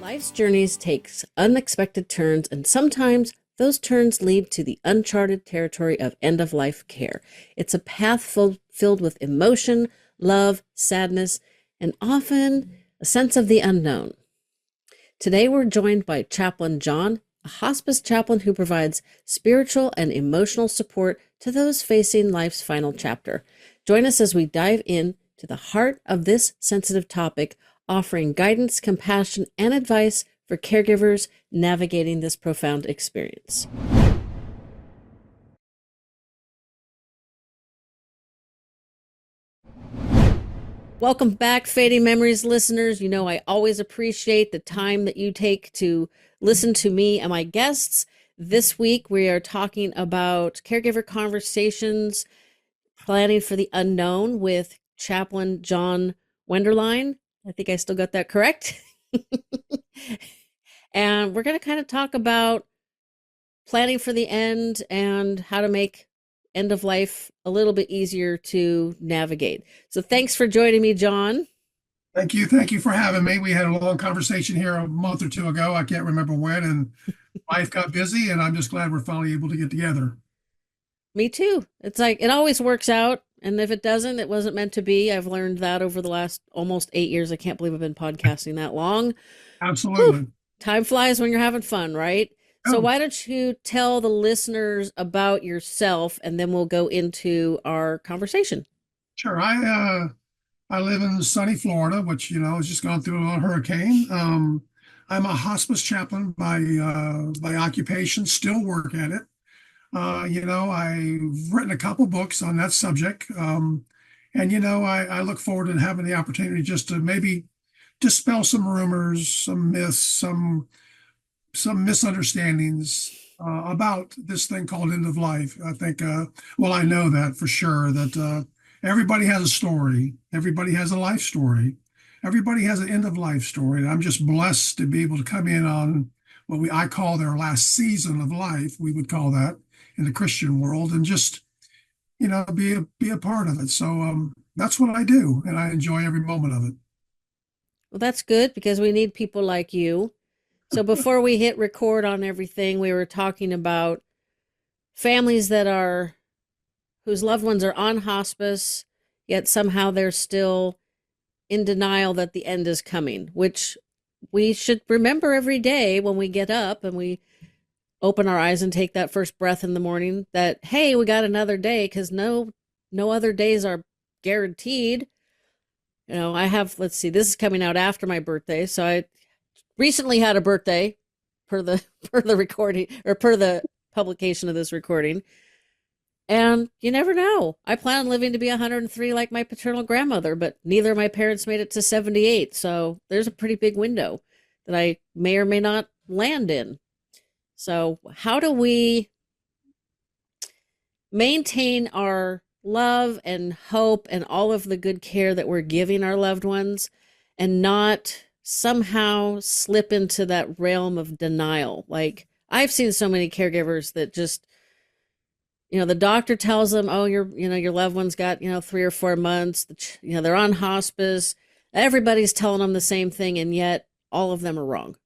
Life's journeys take unexpected turns, and sometimes those turns lead to the uncharted territory of end-of-life care. It's a path filled with emotion, love, sadness, and often a sense of the unknown. Today we're joined by Chaplain John, a hospice chaplain who provides spiritual and emotional support to those facing life's final chapter. Join us as we dive in to the heart of this sensitive topic, offering guidance, compassion, and advice for caregivers navigating this profound experience. Welcome back, Fading Memories listeners. You know, I always appreciate the time that you take to listen to me and my guests. This week, we are talking about Caregiver Conversations, Planning for the Unknown with Chaplain John Wenderline. I think I still got that correct. And we're going to kind of talk about planning for the end and how to make end of life a little bit easier to navigate. So thanks for joining me, John. Thank you. Thank you for having me. We had a long conversation here a month or two ago. I can't remember when, and life got busy, and I'm just glad we're finally able to get together. Me too. It's like it always works out. And if it doesn't, it wasn't meant to be. I've learned that over the last almost 8 years. I can't believe I've been podcasting that long. Absolutely. Whew. Time flies when you're having fun, right? So why don't you tell the listeners about yourself, and then we'll go into our conversation. Sure. I live in sunny Florida, which has just gone through a hurricane. I'm a hospice chaplain by occupation. Still work at it. I've written a couple books on that subject. I look forward to having the opportunity just to maybe dispel some rumors, some myths, some misunderstandings about this thing called end of life. I think, I know that for sure, that everybody has a story. Everybody has a life story. Everybody has an end of life story. And I'm just blessed to be able to come in on what I call their last season of life. We would call that in the Christian world, and just, be a part of it. So that's what I do. And I enjoy every moment of it. Well, that's good because we need people like you. So before we hit record on everything, we were talking about families whose loved ones are on hospice, yet somehow they're still in denial that the end is coming, which we should remember every day when we get up and we open our eyes and take that first breath in the morning that, hey, we got another day, because no other days are guaranteed. Let's see, this is coming out after my birthday. So I recently had a birthday per the recording, or per the publication of this recording. And you never know. I plan on living to be 103 like my paternal grandmother, but neither of my parents made it to 78. So there's a pretty big window that I may or may not land in. So how do we maintain our love and hope and all of the good care that we're giving our loved ones and not somehow slip into that realm of denial? Like, I've seen so many caregivers that just, the doctor tells them, oh, your loved one's got, 3 or 4 months, they're on hospice. Everybody's telling them the same thing, and yet all of them are wrong.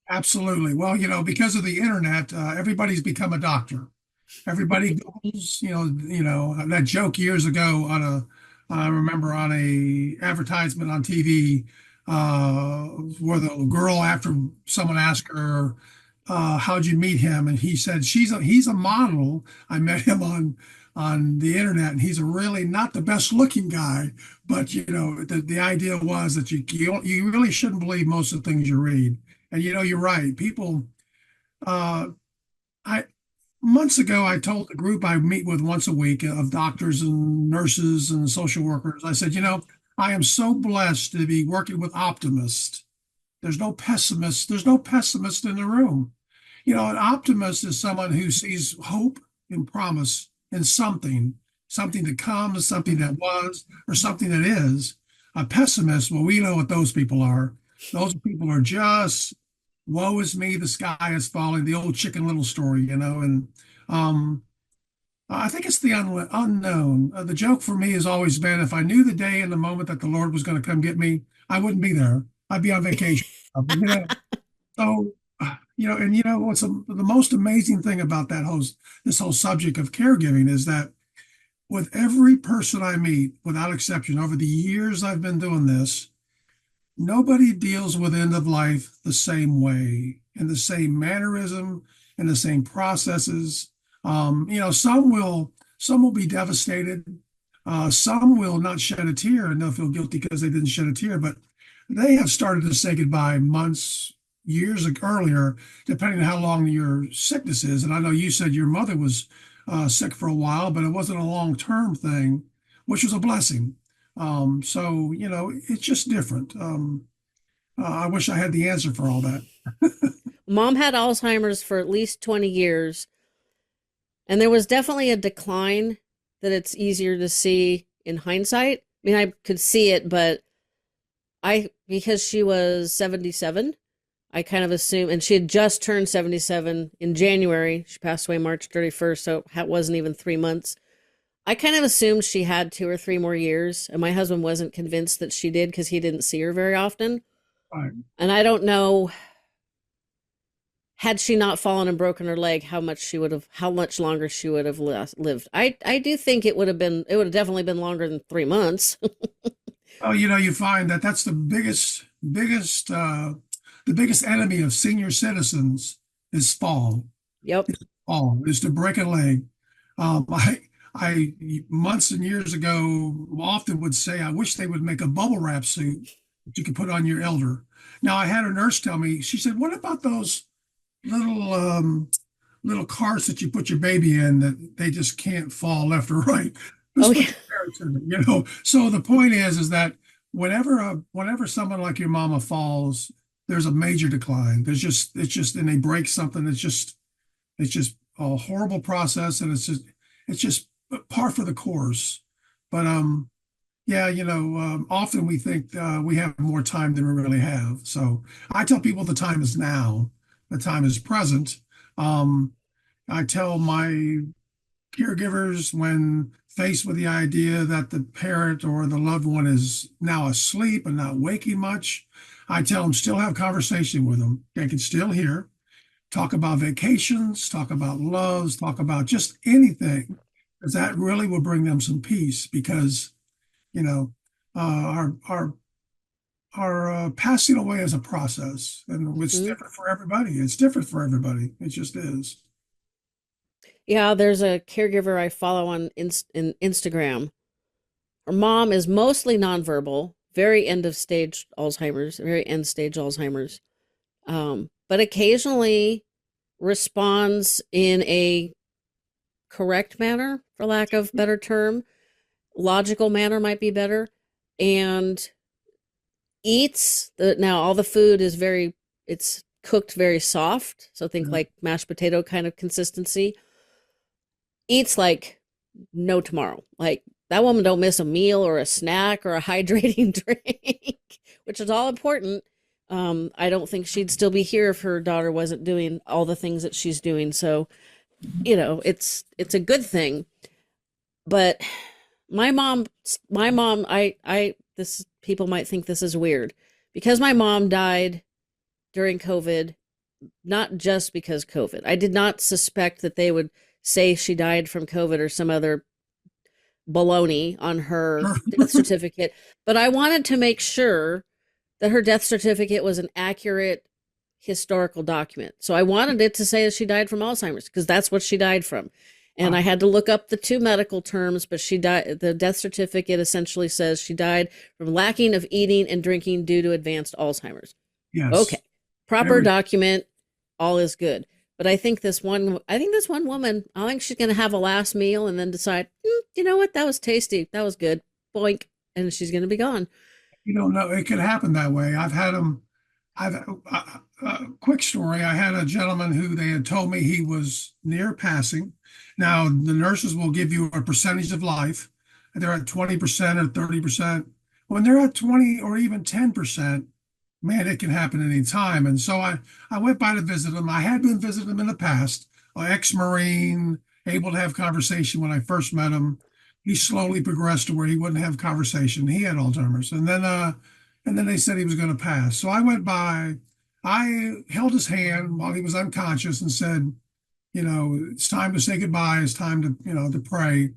Absolutely. Well, because of the internet, everybody's become a doctor. Everybody goes, that joke years ago I remember on a advertisement on TV, where the girl, after someone asked her, how'd you meet him? And he said, he's a model. I met him on the internet, and he's a really not the best looking guy, but the idea was that you really shouldn't believe most of the things you read. And you're right. People, I months ago, I told the group I meet with once a week of doctors and nurses and social workers, I said, I am so blessed to be working with optimists. There's no pessimist. There's no pessimist in the room. An optimist is someone who sees hope and promise in something that comes, something that was, or something that is. A pessimist, well, we know what those people are. Those people are just, woe is me, the sky is falling, the old Chicken Little story, and I think it's the unknown. The joke for me has always been, if I knew the day and the moment that the Lord was going to come get me, I wouldn't be there. I'd be on vacation. You know, so and what's the most amazing thing about this whole subject of caregiving is that with every person I meet, without exception, over the years I've been doing this, nobody deals with end of life the same way, in the same mannerism, in the same processes. Some will be devastated. Some will not shed a tear and they'll feel guilty because they didn't shed a tear, but they have started to say goodbye months, years earlier, depending on how long your sickness is. And I know you said your mother was sick for a while, but it wasn't a long-term thing, which was a blessing. So, it's just different. I wish I had the answer for all that. Mom had Alzheimer's for at least 20 years, and there was definitely a decline that it's easier to see in hindsight. I mean, I could see it, but because she was 77, I kind of assumed, and she had just turned 77 in January. She passed away March 31st, so it wasn't even 3 months. I kind of assumed she had 2 or 3 more years, and my husband wasn't convinced that she did because he didn't see her very often. Right. And I don't know, had she not fallen and broken her leg, how much longer she would have lived. I do think it would have definitely been longer than 3 months. Oh, you find that that's the biggest enemy of senior citizens is Yep. fall, is to break a leg. I months and years ago often would say, I wish they would make a bubble wrap suit that you could put on your elder. Now, I had a nurse tell me, she said, what about those little little carts that you put your baby in that they just can't fall left or right? Oh Just put yeah. the carrots in it. So the point is that whenever someone like your mama falls, there's a major decline. And they break something. It's just a horrible process, and it's just par for the course. But yeah, often we think we have more time than we really have. So I tell people the time is now, the time is present. Um, I tell my caregivers when faced with the idea that the parent or the loved one is now asleep and not waking much, I tell them still have conversation with them. They can still hear, talk about vacations, talk about loves, talk about just anything, because that really will bring them some peace. Because you know, our passing away is a process, and it's Hmm. different for everybody. It's different for everybody. It just is. Yeah, there's a caregiver I follow on Instagram. Her mom is mostly nonverbal, very end of stage Alzheimer's, very end stage Alzheimer's, but occasionally responds in a correct manner, for lack of better term. Logical manner might be better, and eats now all the food is it's cooked very soft, so think Yeah. like mashed potato kind of consistency. Eats like no tomorrow. Like that woman don't miss a meal or a snack or a hydrating drink, which is all important. I don't think she'd still be here if her daughter wasn't doing all the things that she's doing. So, it's a good thing. But my mom, I this people might think this is weird because my mom died during COVID, not just because COVID. I did not suspect that they would say she died from COVID or some other baloney on her Sure. death certificate, but I wanted to make sure that her death certificate was an accurate historical document. So I wanted it to say that she died from Alzheimer's because that's what she died from. And I Wow. had to look up the two medical terms, but she died. The death certificate essentially says she died from lacking of eating and drinking due to advanced Alzheimer's. Okay, Yes. proper Very. document, all is good. But I think this one woman, I think she's going to have a last meal and then decide, you know what, that was tasty, that was good, boink, and she's going to be gone. You don't know. It could happen that way. I've had them. I've quick story. I had a gentleman who they had told me he was near passing. Now the nurses will give you a percentage of life. They're at 20% or 30%. When they're at 20 or even 10%, man, it can happen any time. And so I went by to visit him. I had been visiting him in the past, ex-Marine, able to have conversation when I first met him. He slowly progressed to where he wouldn't have conversation. He had Alzheimer's. And then and then they said he was going to pass. So I went by, I held his hand while he was unconscious and said, it's time to say goodbye. It's time to, to pray.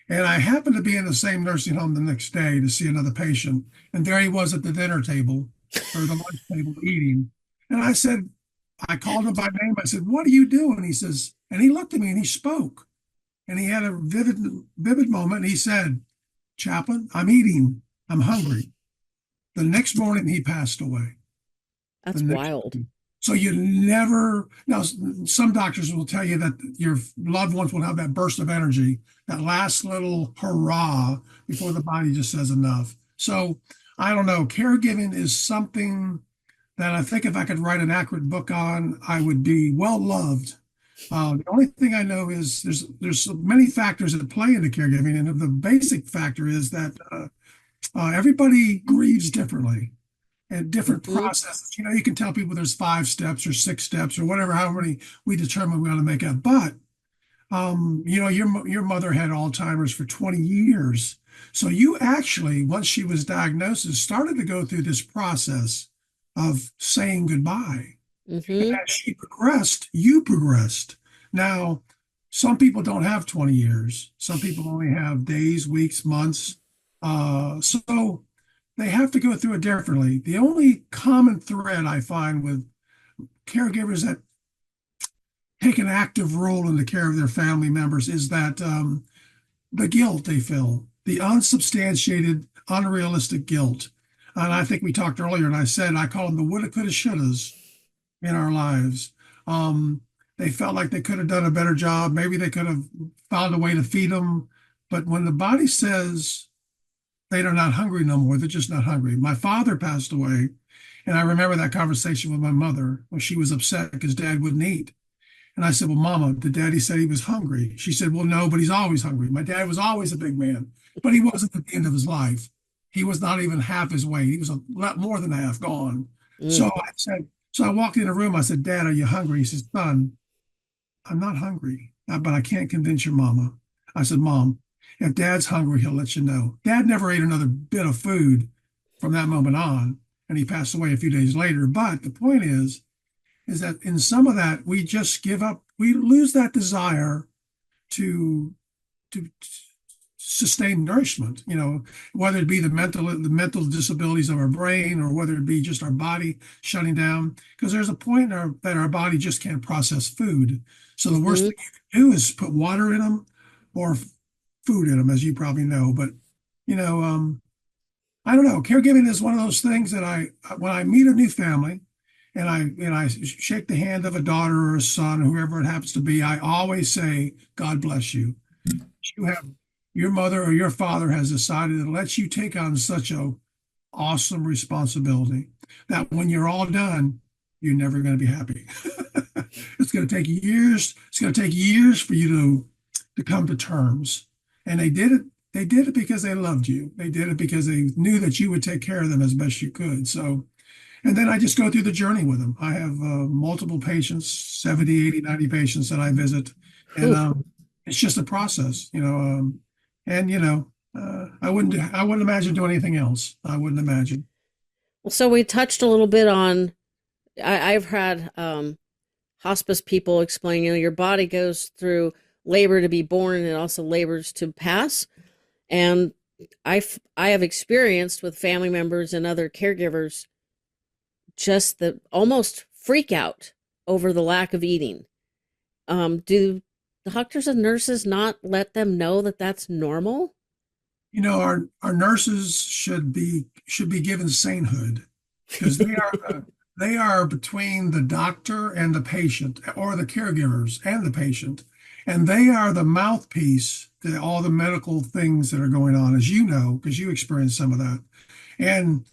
And I happened to be in the same nursing home the next day to see another patient. And there he was at the dinner table or the lunch table eating. And I called him by name. I said, "What are you doing?" He says, and he looked at me and he spoke. And he had a vivid moment. And he said, "Chaplain, I'm eating. I'm hungry." The next morning, he passed away. The That's next wild. So you never, now, some doctors will tell you that your loved ones will have that burst of energy, that last little hurrah before the body just says enough. So I don't know. Caregiving is something that I think if I could write an accurate book on, I would be well loved. The only thing I know is there's so many factors that play into caregiving, and the basic factor is that everybody grieves differently and different Hmm. processes. You can tell people there's 5 steps or 6 steps or whatever, however many we determine we want to make up. But your mother had Alzheimer's for 20 years. So you actually, once she was diagnosed, started to go through this process of saying goodbye. And Hmm. as she progressed, you progressed. Now, some people don't have 20 years. Some people only have days, weeks, months. So they have to go through it differently. The only common thread I find with caregivers that take an active role in the care of their family members is that the guilt they feel, the unsubstantiated, unrealistic guilt. And I think we talked earlier, and I call them the woulda, coulda, shouldas in our lives. Um, they felt like they could have done a better job. Maybe they could have found a way to feed them. But when the body says they're not hungry no more, they're just not hungry. My father passed away, and I remember that conversation with my mother when she was upset because dad wouldn't eat. And I said, "Well, Mama, did Daddy say he was hungry?" She said, "Well, no, but he's always hungry. My dad was always a big man, but he wasn't at the end of his life. He was not even half his weight. He was a lot more than half gone." So Mm. I walked in the room. I said, "Dad, are you hungry?" He says, "Son, I'm not hungry, but I can't convince your mama." I said, "Mom, if Dad's hungry, he'll let you know." Dad never ate another bit of food from that moment on, and he passed away a few days later. But the point is that in some of that we just give up, we lose that desire to to sustain nourishment, whether it be the mental disabilities of our brain or whether it be just our body shutting down, because there's a point that our body just can't process food. So the worst Hmm. thing you can do is put water in them or food in them, as you probably know. But you know I don't know. Caregiving is one of those things that when I meet a new family and I shake the hand of a daughter or a son, whoever it happens to be, I always say, "God bless you. You have your mother or your father has decided to let you take on such a awesome responsibility that when you're all done, you're never going to be happy." It's going to take years. It's going to take years for you to come to terms. And they did it. They did it because they loved you. They did it because they knew that you would take care of them as best you could. So, and then I just go through the journey with them. I have multiple patients, 70, 80, 90 patients that I visit. And Whew. it's just a process, and I wouldn't imagine doing anything else. I wouldn't imagine. Well, so we touched a little bit on. I've had hospice people explain. Your body goes through labor to be born, and it also labors to pass. And I have experienced with family members and other caregivers just the almost freak out over the lack of eating. Do doctors and nurses not let them know that that's normal? Our nurses should be given sainthood because they are between the doctor and the patient, or the caregivers and the patient, and they are the mouthpiece to all the medical things that are going on, as you know, because you experienced some of that. And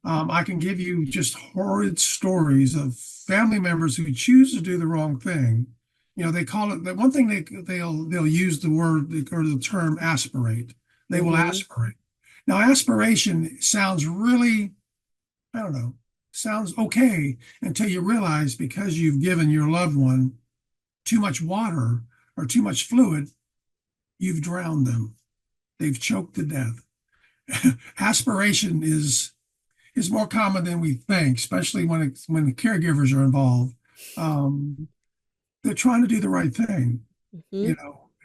I can give you just horrid stories of family members who choose to do the wrong thing. They call it the one thing they'll use the word or the term aspirate. They will Mm-hmm. aspirate. Now, aspiration sounds really, I don't know, sounds okay until you realize because you've given your loved one too much water or too much fluid, you've drowned them. They've choked to death. Aspiration is is more common than we think, especially when the caregivers are involved. Um, they're trying to do the right thing, Hmm. they're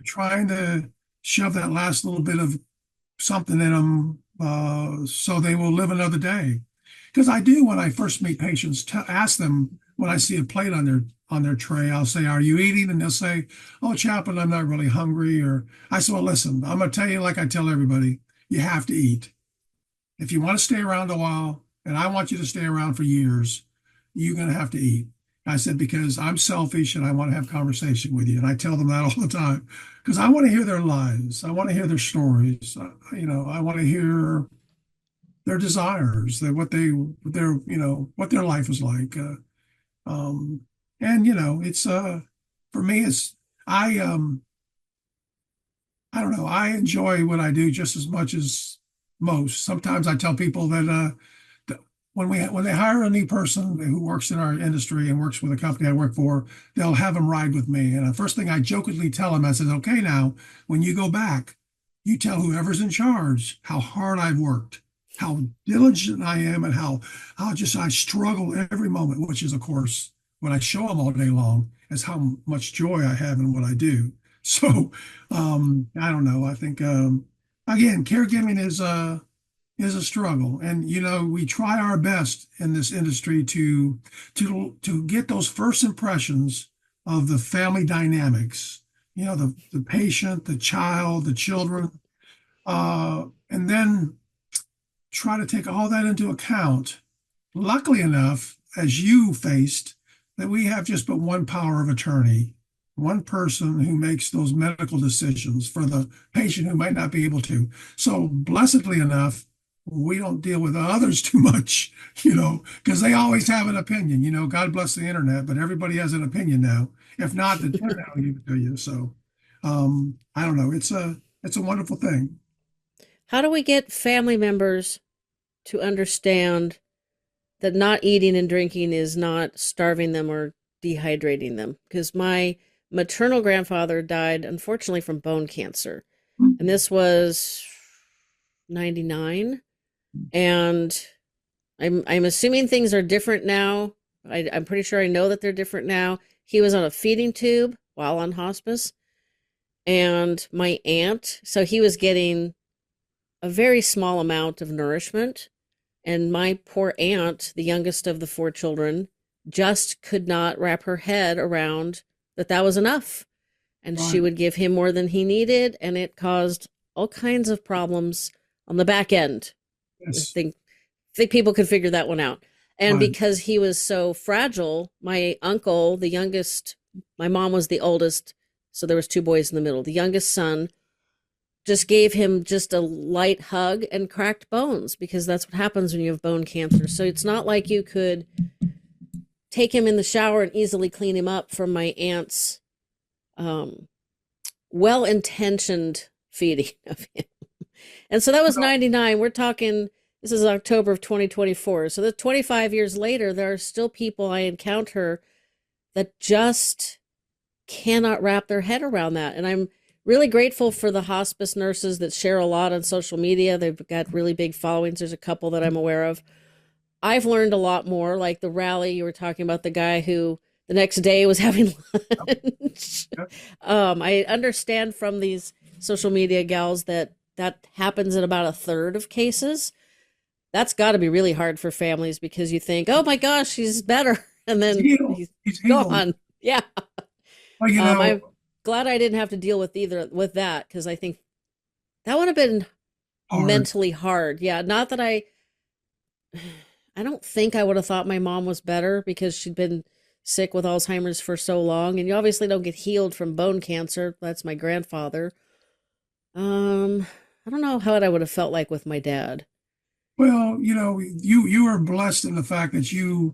trying to shove that last little bit of something in them so they will live another day. Because I do, when I first meet patients, ask them when I see a plate on their tray, I'll say, "Are you eating?" And they'll say, "Oh, chaplain, I'm not really hungry." Or I say, "Well, listen, I'm gonna tell you like I tell everybody, you have to eat. If you want to stay around a while, and I want you to stay around for years, you're gonna have to eat." I said, because I'm selfish and I want to have conversation with you. And I tell them that all the time because I want to hear their lives. I want to hear their stories. I want to hear their desires, what their life is like. Um, and it's for me, I don't know, I enjoy what I do just as much as most. Sometimes I tell people that when they hire a new person who works in our industry and works with a company I work for, they'll have them ride with me. And the first thing I jokingly tell them, I said, "Okay, now when you go back, you tell whoever's in charge how hard I've worked, how diligent I am, and how just I struggle every moment," which is, of course, what I show them all day long is how much joy I have in what I do. So I don't know. I think again, caregiving is a struggle, and we try our best in this industry to get those first impressions of the family dynamics. The patient, the child, the children, and then try to take all that into account. Luckily enough, as you faced, that we have just but one power of attorney, one person who makes those medical decisions for the patient who might not be able to. So, blessedly enough, we don't deal with others too much, because they always have an opinion. God bless the internet, but everybody has an opinion now. If not, the internet will give it to you. So, I don't know. It's a wonderful thing. How do we get family members to understand that not eating and drinking is not starving them or dehydrating them? Because my maternal grandfather died, unfortunately, from bone cancer. And this was 99. And I'm assuming things are different now. I'm pretty sure I know that they're different now. He was on a feeding tube while on hospice. And my aunt, so he was getting a very small amount of nourishment. And my poor aunt, the youngest of the four children, just could not wrap her head around that was enough. And she Right. would give him more than he needed. And it caused all kinds of problems on the back end. I Yes. think people could figure that one out. And Right. because he was so fragile, my uncle, the youngest, my mom was the oldest, so there was two boys in the middle. The youngest son just gave him just a light hug and cracked bones because that's what happens when you have bone cancer. So it's not like you could take him in the shower and easily clean him up from my aunt's um, well-intentioned feeding of him. And so that was Well, 99. We're talking, this is October of 2024. So that 25 years later, there are still people I encounter that just cannot wrap their head around that. And I'm really grateful for the hospice nurses that share a lot on social media. They've got really big followings. There's a couple that I'm aware of. I've learned a lot more, like the rally you were talking about, the guy who the next day was having lunch. I understand from these social media gals that that happens in about a third of cases. That's got to be really hard for families because you think, oh my gosh, he's better. And he's then healed. he's He's healed. gone. Yeah. Well, I'm glad I didn't have to deal with either with that because I think that would have been hard. mentally hard. Yeah. Not that I don't think I would have thought my mom was better because she'd been sick with Alzheimer's for so long. And you obviously don't get healed from bone cancer. That's my grandfather. Um, I don't know how I would have felt like with my dad. Well, you are blessed in the fact that you're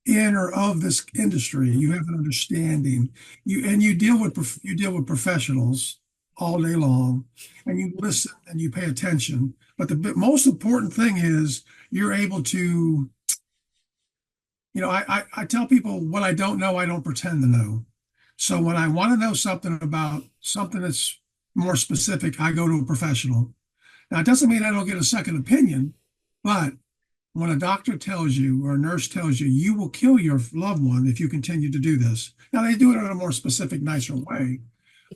in or of this industry. You have an understanding. You deal with professionals all day long, and you listen and you pay attention. But the most important thing is you're able to, I tell people what I don't know, I don't pretend to know. So when I want to know something about something that's more specific, I go to a professional. Now, it doesn't mean I don't get a second opinion, But when a doctor tells you or a nurse tells you, you will kill your loved one if you continue to do this. Now they do it in a more specific, nicer way.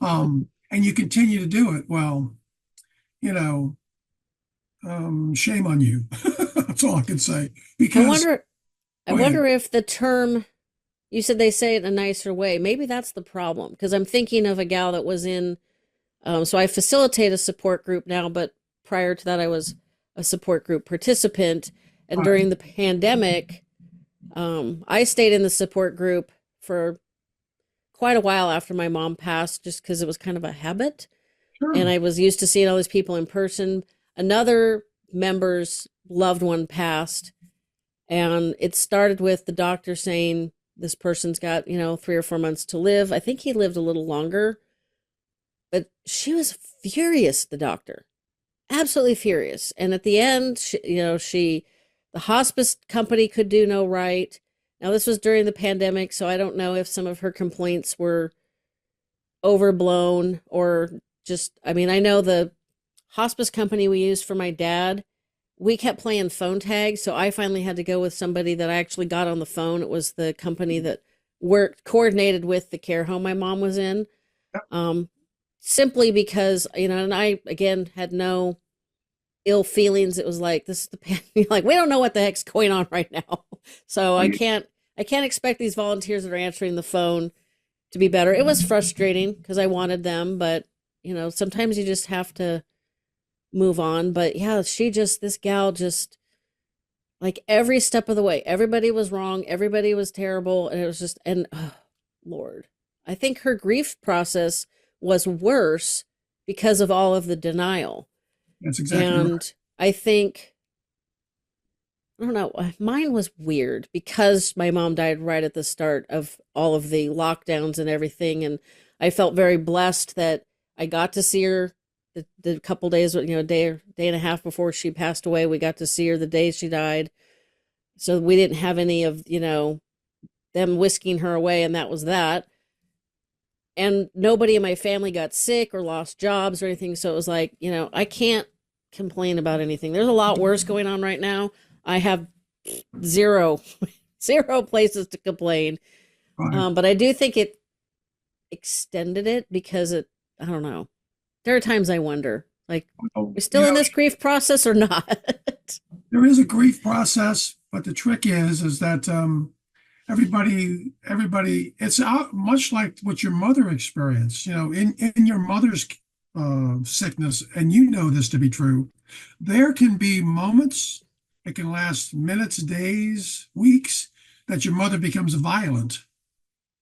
And you continue to do it. Well, you know, shame on you. That's all I can say. I Because, wonder I go ahead. wonder if the term you said they say it in a nicer way. Maybe that's the problem because I'm thinking of a gal that was in so I facilitate a support group now, but prior to that I was a support group participant and Right. during the pandemic I stayed in the support group for quite a while after my mom passed just because it was kind of a habit and Sure. I was used to seeing all these people in person. Another member's loved one passed, and it started with the doctor saying this person's got, 3 or 4 months to live. I think he lived a little longer, but she was furious, the doctor, absolutely furious. And at the end, the hospice company could do no right. Now, this was during the pandemic, so I don't know if some of her complaints were overblown or just, I mean, I know the hospice company we used for my dad, we kept playing phone tag. So I finally had to go with somebody that I actually got on the phone. It was the company that worked coordinated with the care home my mom was in. Yep. Um, Simply because, and I again had no ill feelings. It was like, this is the like, we don't know what the heck's going on right now. So Well, I can't expect these volunteers that are answering the phone to be better. It was frustrating because I wanted them, but sometimes you just have to move on. But yeah, this gal just like every step of the way, everybody was wrong, everybody was terrible, and it was just, and oh, Lord, I think her grief process was worse because of all of the denial. that's exactly right. And I think, I don't know, mine was weird because my mom died right at the start of all of the lockdowns and everything. And I felt very blessed that I got to see her the couple days, day and a half before she passed away. We got to see her the day she died. So we didn't have any of, them whisking her away. And that was that. And nobody in my family got sick or lost jobs or anything. So it was like, I can't complain about anything. There's a lot worse going on right now. I have zero, zero places to complain. Right. But I do think it extended it because I don't know. There are times I wonder, like, Well, we still in this grief process or not? there is a grief process, but the trick is that everybody, it's much like what your mother experienced, in your mother's sickness, and you know this to be true. There can be moments, it can last minutes, days, weeks, that your mother becomes violent.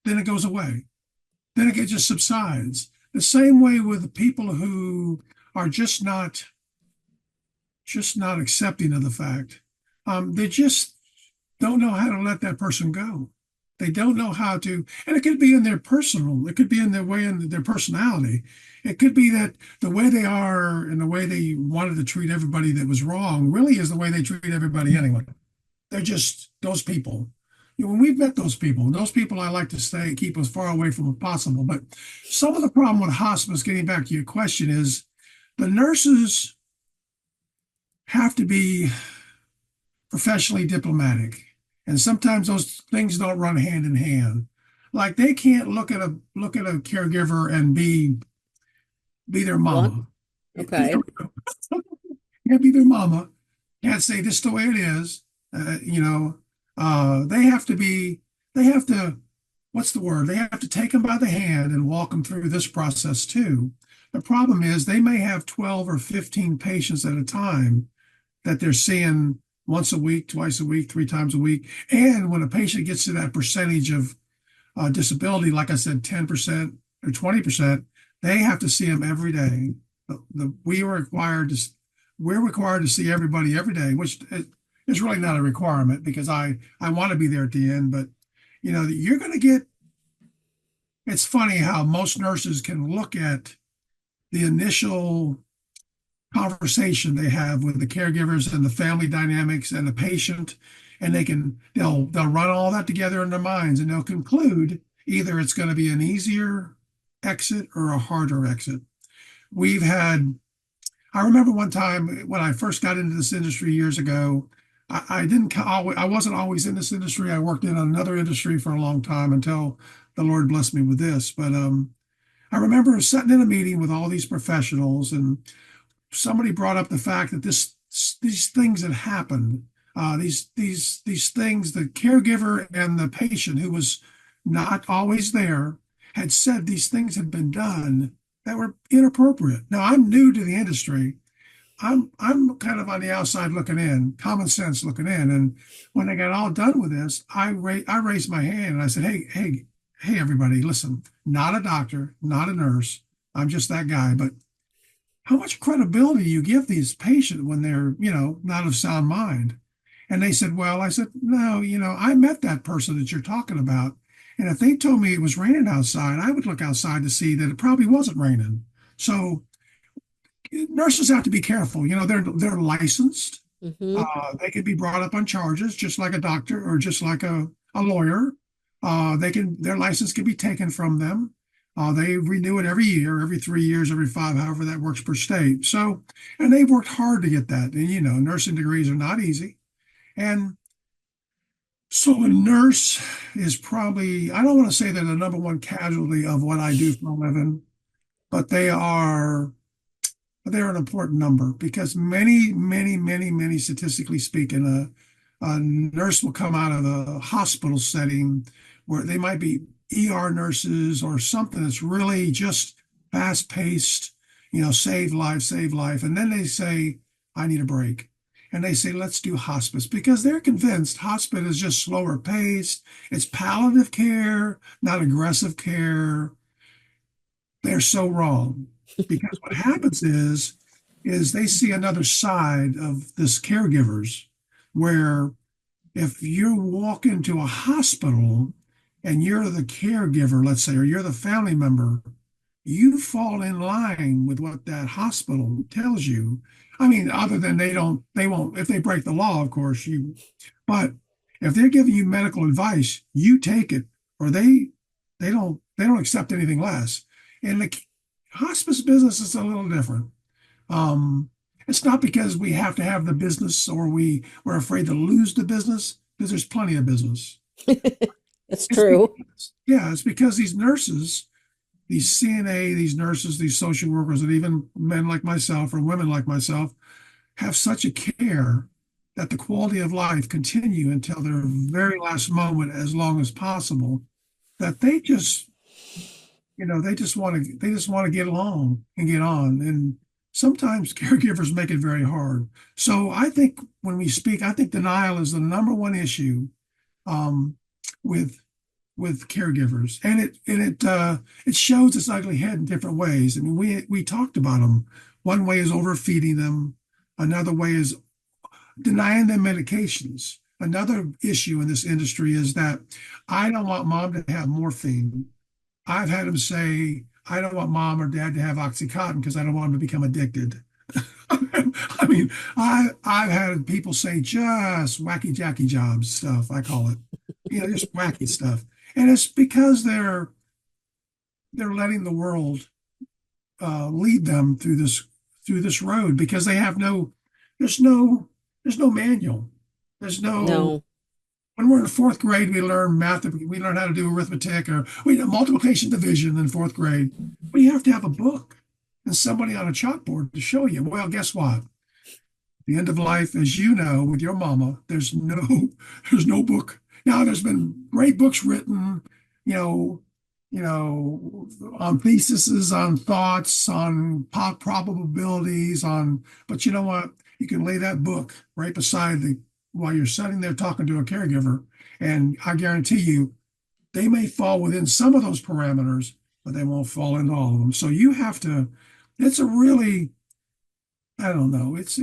Then it goes away. Then it just subsides. The same way with the people who are just not accepting of the fact. They just don't know how to let that person go. They don't know how to, and it could be in their personal, it could be in their way, in their personality. It could be that the way they are and the way they wanted to treat everybody that was wrong really is the way they treat everybody anyway. They're just those people. When we've met those people I like to stay, keep as far away from as possible. But some of the problem with hospice, getting back to your question, is the nurses have to be professionally diplomatic. And sometimes those things don't run hand in hand. Like they can't look at a caregiver and be their What? mama. Okay. Can't be their mama. Can't say this the way it is. They have to be, they have to, what's the word? They have to take them by the hand and walk them through this process too. The problem is they may have 12 or 15 patients at a time that they're seeing once a week, twice a week, 3 times a week. And when a patient gets to that percentage of disability, like I said, 10% or 20%, they have to see them every day. We're required to see everybody every day, which is really not a requirement because I want to be there at the end. But you're going to get. It's funny how most nurses can look at the initial conversation they have with the caregivers and the family dynamics and the patient, and they'll run all that together in their minds, and they'll conclude either it's going to be an easier exit or a harder exit. We've had I remember one time when I first got into this industry years ago, I didn't always, I wasn't always in this industry. I worked in another industry for a long time until the Lord blessed me with this. But I remember sitting in a meeting with all these professionals, and somebody brought up the fact that these things had happened. These things, the caregiver and the patient who was not always there had said these things had been done that were inappropriate. Now I'm new to the industry. I'm kind of on the outside looking in, common sense looking in. And when they got all done with this, I raised my hand and I said, hey, everybody, listen, not a doctor, not a nurse. I'm just that guy. But how much credibility you give these patients when they're, not of sound mind? And they said, well, I said, no, I met that person that you're talking about. And if they told me it was raining outside, I would look outside to see that it probably wasn't raining. So nurses have to be careful. They're licensed. Hmm. They can be brought up on charges just like a doctor or just like a lawyer. Their license can be taken from them. They renew it every year, every 3 years, every five, however that works per state. So, and they've worked hard to get that. And nursing degrees are not easy. And so a nurse is probably, I don't want to say they're the number one casualty of what I do for a living, but they're an important number because many, statistically speaking, a nurse will come out of a hospital setting where they might be ER nurses or something that's really just fast paced, save life. And then they say, I need a break. And they say, let's do hospice because they're convinced hospice is just slower paced. It's palliative care, not aggressive care. They're so wrong because what happens is they see another side of this caregivers where if you walk into a hospital and you're the caregiver, let's say, or you're the family member, you fall in line with what that hospital tells you. I mean, other than they won't, if they break the law, of course, but if they're giving you medical advice, you take it, or they don't accept anything less. And the hospice business is a little different. Um, it's not because we have to have the business or we're afraid to lose the business, because there's plenty of business. It's It's true. because, yeah, it's because these nurses, these CNA, these nurses, these social workers, and even men like myself or women like myself have such a care that the quality of life continue until their very last moment as long as possible, that they just want to get along and get on. And sometimes caregivers make it very hard. So I think when we speak, I think denial is the number one issue um, with caregivers, and it shows its ugly head in different ways. I mean, we talked about them. One way is overfeeding them. Another way is denying them medications. Another issue in this industry is that I don't want mom to have morphine. I've had them say, I don't want mom or dad to have Oxycontin because I don't want them to become addicted. I mean, I've had people say just wacky jacky jobs stuff, I call it. Just wacky stuff. And it's because they're letting the world lead them through this road because they have there's no there's no manual. There's no No. When we're in fourth grade, we learn math, we learn how to do arithmetic, or we do multiplication division in fourth grade. But you have to have a book and somebody on a chalkboard to show you. Well, guess what? The end of life, as you know, with your mama, there's no book. Now there's been great books written, you know, on theses, on thoughts, on probabilities, but you know what? You can lay that book right beside while you're sitting there talking to a caregiver, and I guarantee you, they may fall within some of those parameters, but they won't fall into all of them. So you have to, it's a really, I don't know. It's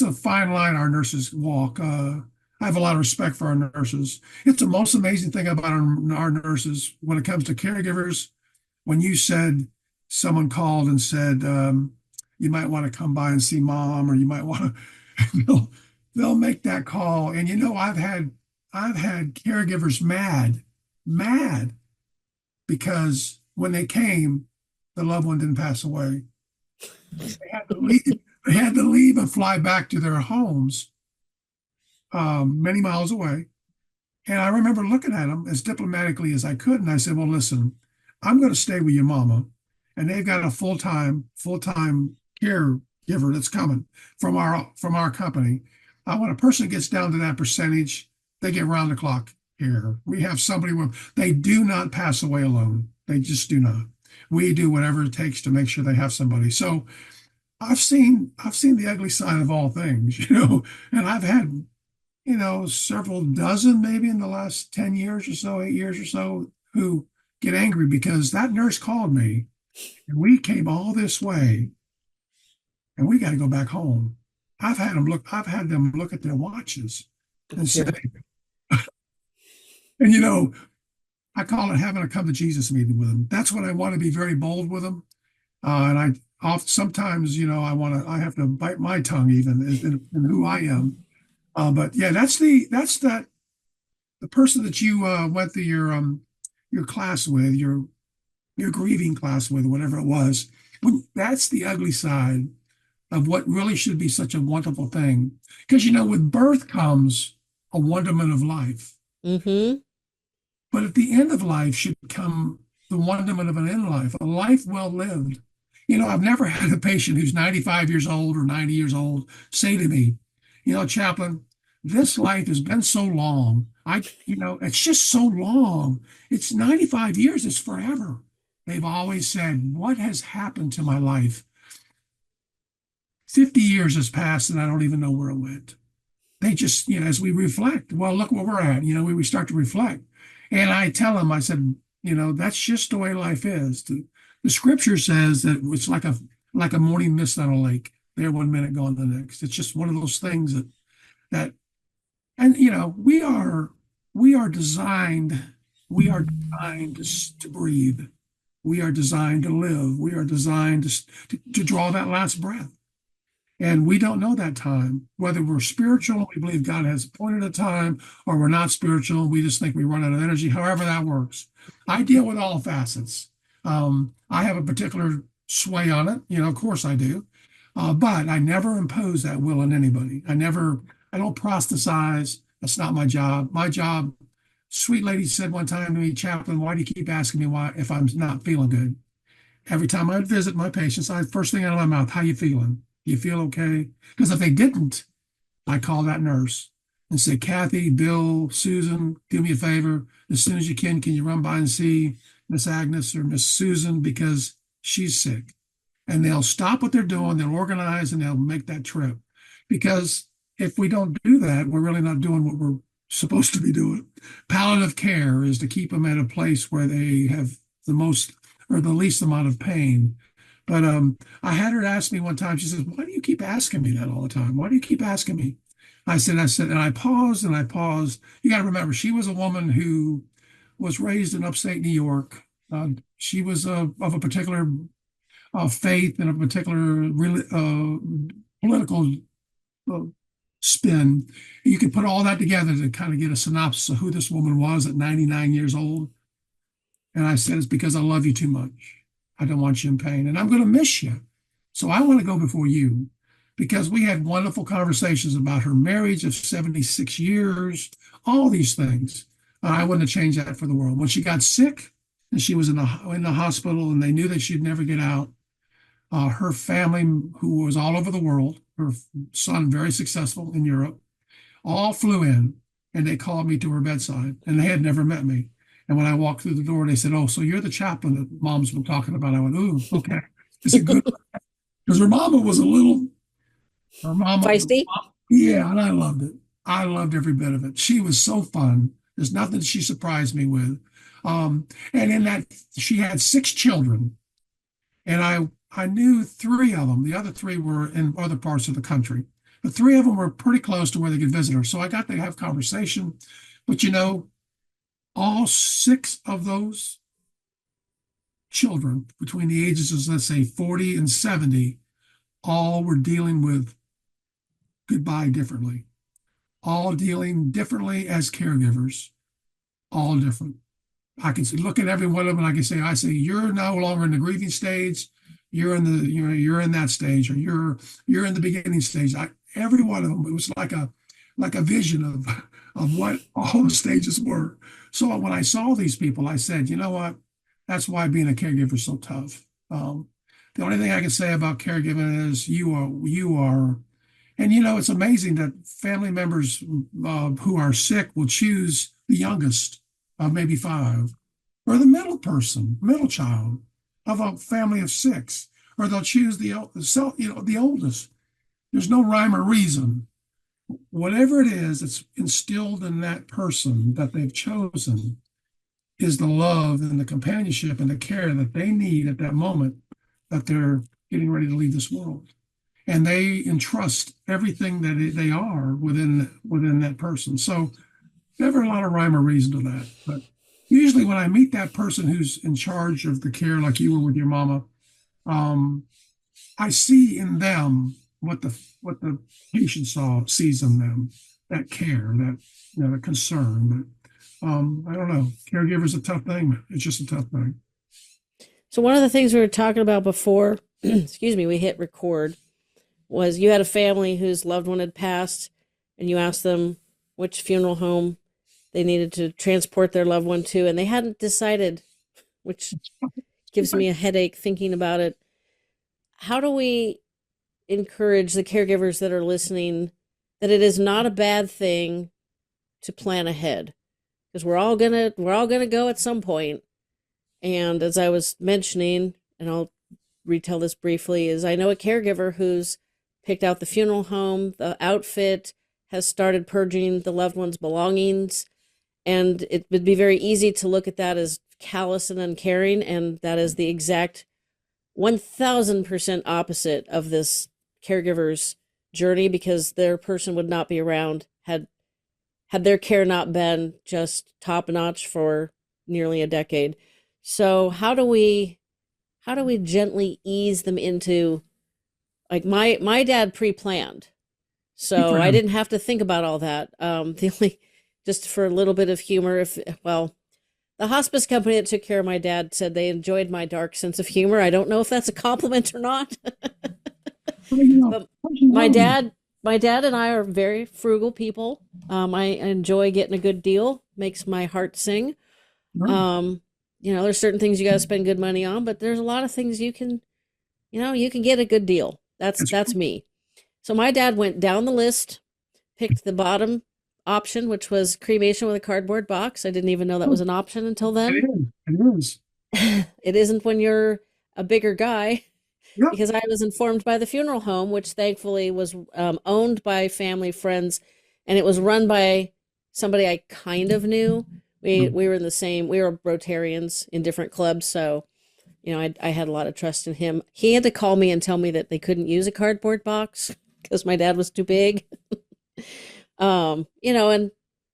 a fine line our nurses walk. I have a lot of respect for our nurses. It's the most amazing thing about our nurses when it comes to caregivers. When you said someone called and said you might want to come by and see mom, or you might want to, they'll make that call. And I've had caregivers mad because when they came, the loved one didn't pass away. They had to leave. They had to leave and fly back to their homes, many miles away. And I remember looking at them as diplomatically as I could, and I said, "Well, listen, I'm going to stay with your mama, and they've got a full time caregiver that's coming from our company. When a person gets down to that percentage, they get round the clock here. We have somebody where they do not pass away alone. They just do not. We do whatever it takes to make sure they have somebody. So I've seen the ugly side of all things, and I've had several dozen maybe in the last 10 years or so, 8 years or so, who get angry because that nurse called me and we came all this way and we got to go back home. I've had them look at their watches and say, Yeah. and I call it having a come to Jesus meeting with them. That's when I want to be very bold with them. And sometimes, I have to bite my tongue even in who I am. But yeah, the person that you went through your class with, your grieving class with, whatever it was. That's the ugly side of what really should be such a wonderful thing. Because with birth comes a wonderment of life, Mm-hmm. but at the end of life should come the wonderment of an end life, a life well lived. I've never had a patient who's 95 years old or 90 years old say to me, Chaplain, this life has been so long. It's just so long. It's 95 years, it's forever. They've always said, what has happened to my life? 50 years has passed and I don't even know where it went. They just, as we reflect, well, look where we're at. We start to reflect. And I tell them, I said, that's just the way life is. The scripture says that it's like a morning mist on a lake. There one minute, gone the next. It's just one of those things that and we are designed to breathe. We are designed to live. We are designed to draw that last breath. And we don't know that time, whether we're spiritual, we believe God has appointed a time, or we're not spiritual, we just think we run out of energy, however that works. I deal with all facets. I have a particular sway on it, of course I do. But I never impose that will on anybody. I don't proselytize. That's not my job. My job, sweet lady said one time to me, Chaplain, why do you keep asking me why if I'm not feeling good? Every time I'd visit my patients, first thing out of my mouth, how you feeling? You feel okay? Because if they didn't, I call that nurse and say, Kathy, Bill, Susan, do me a favor. As soon as you can you run by and see Miss Agnes or Miss Susan because she's sick? And they'll stop what they're doing, they'll organize, and they'll make that trip. Because if we don't do that, we're really not doing what we're supposed to be doing. Palliative care is to keep them at a place where they have the most or the least amount of pain. But I had her ask me one time, she says, why do you keep asking me that all the time? Why do you keep asking me? I said, and I paused and I paused. You got to remember, she was a woman who was raised in upstate New York. She was of a particular faith and a particular political uh, spin. You could put all that together to kind of get a synopsis of who this woman was at 99 years old. And I said, it's because I love you too much. I don't want you in pain and I'm going to miss you. So I want to go before you because we had wonderful conversations about her marriage of 76 years, all these things. I wouldn't have changed that for the world. When she got sick and she was in the hospital and they knew that she'd never get out, her family, who was all over the world, her son, very successful in Europe, all flew in and they called me to her bedside and they had never met me. And when I walked through the door, they said, oh, so you're the chaplain that mom's been talking about. I went, ooh, okay. Is it good? Because her mama was her mama, Feisty. yeah, and I loved it. I loved every bit of it. She was so fun. There's nothing she surprised me with. And in that, she had 6 children. And I knew 3 of them. The other 3 were in other parts of the country. But 3 of them were pretty close to where they could visit her. So I got to have conversation. But all 6 of those children between the ages of, let's say, 40 and 70, all were dealing with goodbye differently, all dealing differently as caregivers, all different. I can look at every one of them and I say, you're no longer in the grieving stage. you're in the, you're in that stage, or you're in the beginning stage. Every one of them, it was like a vision of what all the stages were. So when I saw these people, I said, you know what? That's why being a caregiver is so tough. The only thing I can say about caregiving is you are, and it's amazing that family members who are sick will choose the youngest of maybe five, or the middle person, middle child of a family of six, or they'll choose the oldest. There's no rhyme or reason. Whatever it is that's instilled in that person that they've chosen is the love and the companionship and the care that they need at that moment that they're getting ready to leave this world. And they entrust everything that they are within that person. So never a lot of rhyme or reason to that. But usually when I meet that person who's in charge of the care, like you were with your mama, um, I see in them what the patient sees in them, that care, that the concern. But I don't know. Caregiver's a tough thing. It's just a tough thing. So one of the things we were talking about before, excuse me, we hit record, was you had a family whose loved one had passed, and you asked them which funeral home they needed to transport their loved one to, and they hadn't decided, which gives me a headache thinking about it. How do we encourage the caregivers that are listening that it is not a bad thing to plan ahead? Because we're all gonna go at some point. And as I was mentioning, and I'll retell this briefly, is I know a caregiver who's picked out the funeral home, the outfit, has started purging the loved one's belongings, and it would be very easy to look at that as callous and uncaring, and that is the exact 1000% opposite of this caregiver's journey, because their person would not be around had their care not been just top notch for nearly a decade. So how do we gently ease them into, like, my dad pre-planned, Good so for I him. didn't have to think about all that. The only, just for a little bit of humor, if well, the hospice company that took care of my dad said they enjoyed my dark sense of humor. I don't know if that's a compliment or not. Well, But person my knows. dad, my dad and I are very frugal people. I enjoy getting a good deal, makes my heart sing. Right. Um, there's certain things you got to spend good money on, but there's a lot of things you can get a good deal. That's It's that's me. So my dad went down the list, picked the bottom option, which was cremation with a cardboard box. I didn't even know that was an option until it then. is. It is. It isn't when you're a bigger guy, Yep. because I was informed by the funeral home, which thankfully was owned by family friends, and it was run by somebody I kind of knew. We were in the same. We were Rotarians in different clubs, so I had a lot of trust in him. He had to call me and tell me that they couldn't use a cardboard box because my dad was too big. And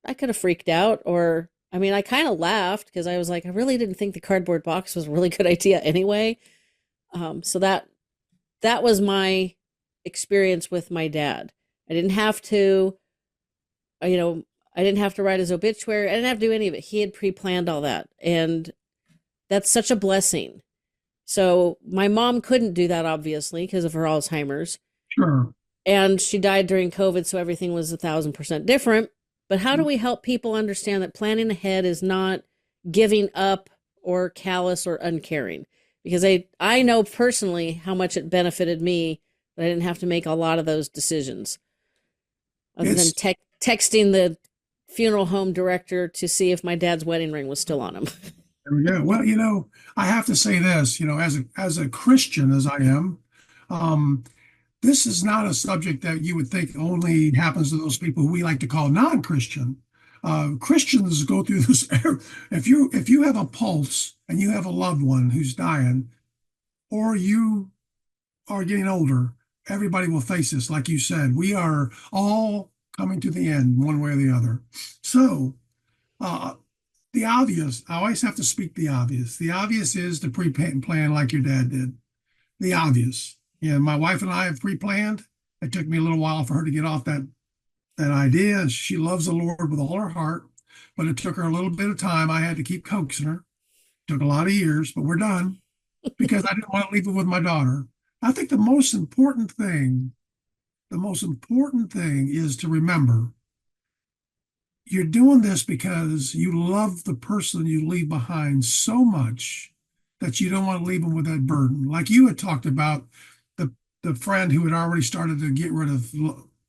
I could have freaked out, or I mean, I kind of laughed because I was like, I really didn't think the cardboard box was a really good idea anyway. So that was my experience with my dad. I didn't have to, you know, I didn't have to write his obituary. I didn't have to do any of it. He had pre-planned all that, and that's such a blessing. So my mom couldn't do that, obviously, because of her Alzheimer's, Sure. and she died during COVID, so everything was 1000% different. But how do we help people understand that planning ahead is not giving up or callous or uncaring? Because I know personally how much it benefited me that I didn't have to make a lot of those decisions, other than It's texting the funeral home director to see if my dad's wedding ring was still on him. There we go. Well, I have to say this, as a Christian as I am, um, this is not a subject that you would think only happens to those people who we like to call non-Christian. Christians go through this. If you have a pulse and you have a loved one who's dying, or you are getting older, everybody will face this. Like you said, we are all coming to the end one way or the other. So, uh, the obvious, I always have to speak the obvious. The obvious is to pre-plan like your dad did. The obvious. Yeah, my wife and I have pre-planned. It took me a little while for her to get off that idea. She loves the Lord with all her heart, but it took her a little bit of time. I had to keep coaxing her. Took a lot of years, but we're done. because I didn't want to leave it with my daughter. I think the most important thing is to remember you're doing this because you love the person you leave behind so much that you don't want to leave them with that burden. Like you had talked about the friend who had already started to get rid of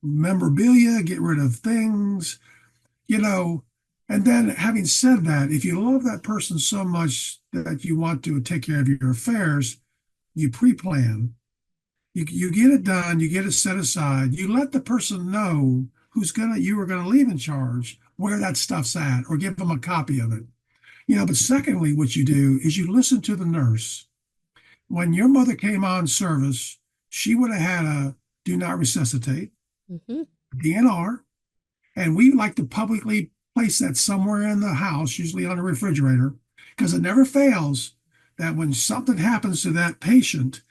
memorabilia, get rid of things, you know. And then having said that, if you love that person so much that you want to take care of your affairs, you pre-plan. You get it done, you get it set aside, you let the person know you are gonna leave in charge, where that stuff's at, or give them a copy of it. But secondly, what you do is you listen to the nurse. When your mother came on service, she would have had a do not resuscitate, Hmm. DNR, and we like to publicly place that somewhere in the house, usually on the refrigerator, because it never fails that when something happens to that patient,